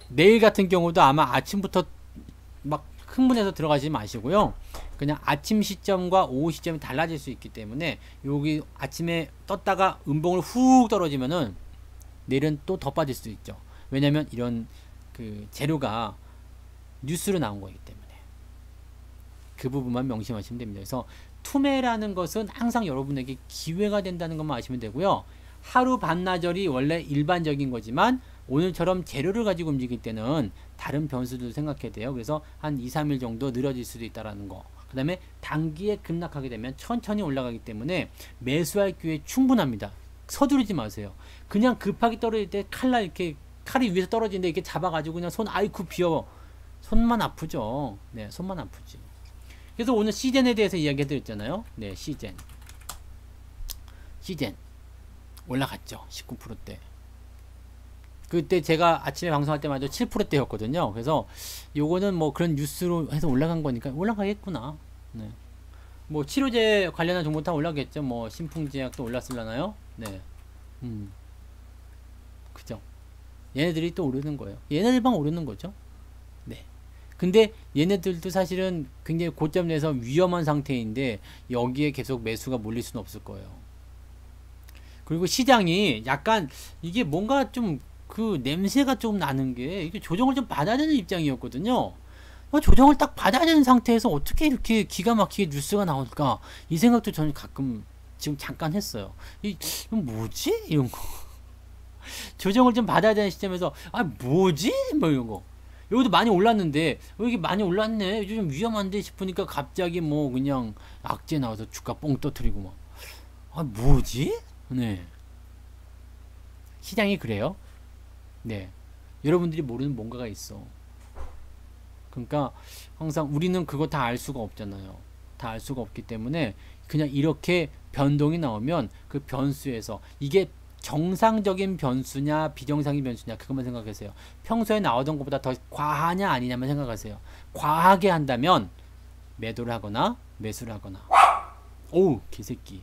내일 같은 경우도 아마 아침부터 막 흥분해서 들어가지 마시고요. 그냥 아침 시점과 오후 시점이 달라질 수 있기 때문에 여기 아침에 떴다가 음봉을 훅 떨어지면은 내일은 또 더 빠질 수도 있죠. 왜냐면 이런 그 재료가 뉴스로 나온 거기 때문에 그 부분만 명심하시면 됩니다. 그래서 투매라는 것은 항상 여러분에게 기회가 된다는 것만 아시면 되고요. 하루 반나절이 원래 일반적인 거지만 오늘처럼 재료를 가지고 움직일 때는 다른 변수도 생각해야 돼요. 그래서 한 2, 3일 정도 늘어질 수도 있다라는 거. 그 다음에 단기에 급락하게 되면 천천히 올라가기 때문에 매수할 기회 충분합니다. 서두르지 마세요. 그냥 급하게 떨어질 때 칼이 위에서 떨어지는데 이렇게 잡아가지고 그냥 손 아이쿠 비워. 손만 아프죠. 네, 손만 아프지. 그래서 오늘 시젠에 대해서 이야기 해드렸잖아요. 네, 시젠 올라갔죠. 19%대. 그때 제가 아침에 방송할 때마다 7%대였거든요. 그래서 요거는 뭐 그런 뉴스로 해서 올라간 거니까 올라가겠구나. 네. 뭐 치료제 관련한 정보 다 올라겠죠. 뭐 신풍제약도 올랐을라나요? 네. 그죠. 얘네들이 또 오르는 거예요. 얘네들만 오르는 거죠. 네. 근데 얘네들도 사실은 굉장히 고점 내서 위험한 상태인데 여기에 계속 매수가 몰릴 수는 없을 거예요. 그리고 시장이 약간 이게 뭔가 좀 그 냄새가 좀 나는 게 이게 조정을 좀 받아야 되는 입장이었거든요. 조정을 딱 받아야 되는 상태에서 어떻게 이렇게 기가 막히게 뉴스가 나올까 이 생각도 저는 가끔 지금 잠깐 했어요. 뭐지? 이런 거. 조정을 좀 받아야 되는 시점에서 뭐지? 뭐 이런 거. 여기도 많이 올랐는데 이게 많이 올랐네. 이제 좀 위험한데 싶으니까 갑자기 뭐 그냥 악재 나와서 주가 뻥 떠트리고 막 뭐지? 네. 시장이 그래요. 네. 여러분들이 모르는 뭔가가 있어. 그러니까 항상 우리는 그거 다 알 수가 없잖아요. 다 알 수가 없기 때문에 그냥 이렇게 변동이 나오면 그 변수에서 이게 정상적인 변수냐 비정상적인 변수냐 그것만 생각하세요. 평소에 나오던 것보다 더 과하냐 아니냐만 생각하세요. 과하게 한다면 매도를 하거나 매수를 하거나. 오우 개새끼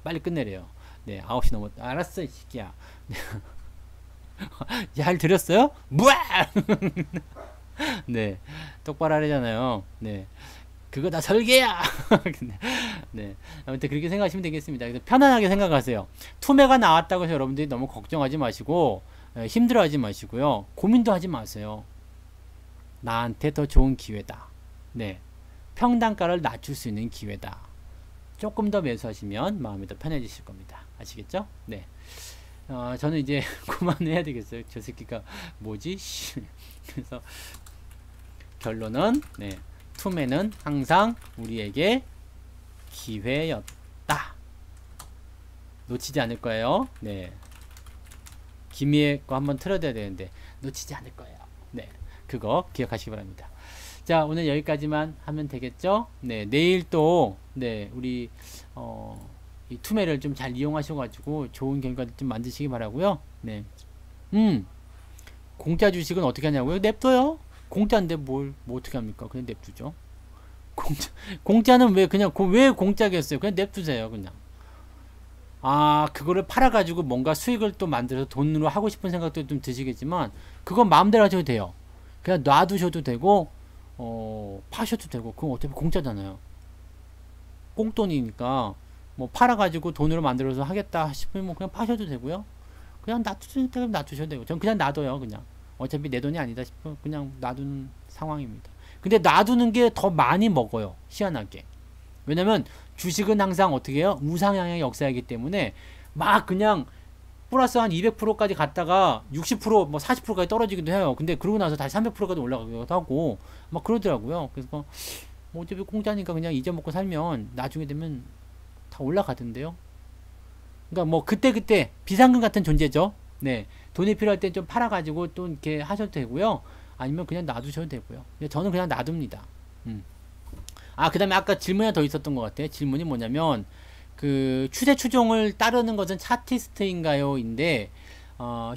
빨리 끝내래요. 네 9시 넘었다. 알았어 이 새끼야. 잘 들었어요? 뭐야? 네 똑바로 하려잖아요. 네 그거 다 설계야. 네 아무튼 그렇게 생각하시면 되겠습니다. 그래서 편안하게 생각하세요. 투매가 나왔다고 해서 여러분들이 너무 걱정하지 마시고 힘들어하지 마시고요. 고민도 하지 마세요. 나한테 더 좋은 기회다. 네 평단가를 낮출 수 있는 기회다. 조금 더 매수하시면 마음이 더 편해지실 겁니다. 아시겠죠? 네. 저는 이제 그만해야 되겠어요. 저 새끼가 뭐지? 그래서 결론은 네, 투매는 항상 우리에게 기회였다. 놓치지 않을 거예요. 네. 김희애 거 한번 틀어드려야 되는데 놓치지 않을 거예요. 네. 그거 기억하시기 바랍니다. 자, 오늘 여기까지만 하면 되겠죠? 네. 내일 또 네, 우리 이 투매를 좀 잘 이용하셔가지고 좋은 결과를 좀 만드시기 바라고요. 네. 공짜 주식은 어떻게 하냐고요? 냅둬요. 공짜인데 뭐 어떻게 합니까? 그냥 냅두죠. 공짜는 왜 공짜겠어요? 그냥 냅두세요. 그냥. 그거를 팔아가지고 뭔가 수익을 또 만들어서 돈으로 하고 싶은 생각도 좀 드시겠지만 그건 마음대로 하셔도 돼요. 그냥 놔두셔도 되고 파셔도 되고 그건 어차피 공짜잖아요. 꽁돈이니까 뭐 팔아가지고 돈으로 만들어서 하겠다 싶으면 뭐 그냥 파셔도 되고요. 그냥 놔두셔도 되고 전 그냥 놔둬요. 그냥 어차피 내 돈이 아니다 싶으면 그냥 놔두는 상황입니다. 근데 놔두는 게 더 많이 먹어요. 희한하게. 왜냐면 주식은 항상 어떻게 해요? 우상향의 역사이기 때문에 막 그냥 플러스 한 200%까지 갔다가 60% 뭐 40%까지 떨어지기도 해요. 근데 그러고 나서 다시 300%까지 올라가기도 하고 막 그러더라고요. 그래서 뭐 어차피 공짜니까 그냥 잊어먹고 살면 나중에 되면 다 올라가던데요. 그러니까 뭐 그때 비상금 같은 존재죠. 네, 돈이 필요할 때 좀 팔아가지고 또 이렇게 하셔도 되고요. 아니면 그냥 놔두셔도 되고요. 저는 그냥 놔둡니다. 그 다음에 아까 질문이 하나 더 있었던 것 같아요. 질문이 뭐냐면 그 추세 추종을 따르는 것은 차티스트인가요? 인데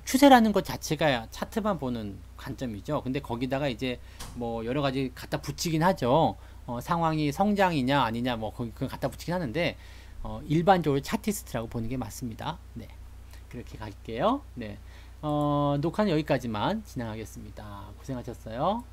추세라는 것 자체가 차트만 보는 관점이죠. 근데 거기다가 이제 뭐 여러 가지 갖다 붙이긴 하죠. 상황이 성장이냐 아니냐 뭐 거기 그걸 갖다 붙이긴 하는데 일반적으로 차티스트라고 보는 게 맞습니다. 네, 그렇게 갈게요. 네, 녹화는 여기까지만 진행하겠습니다. 고생하셨어요.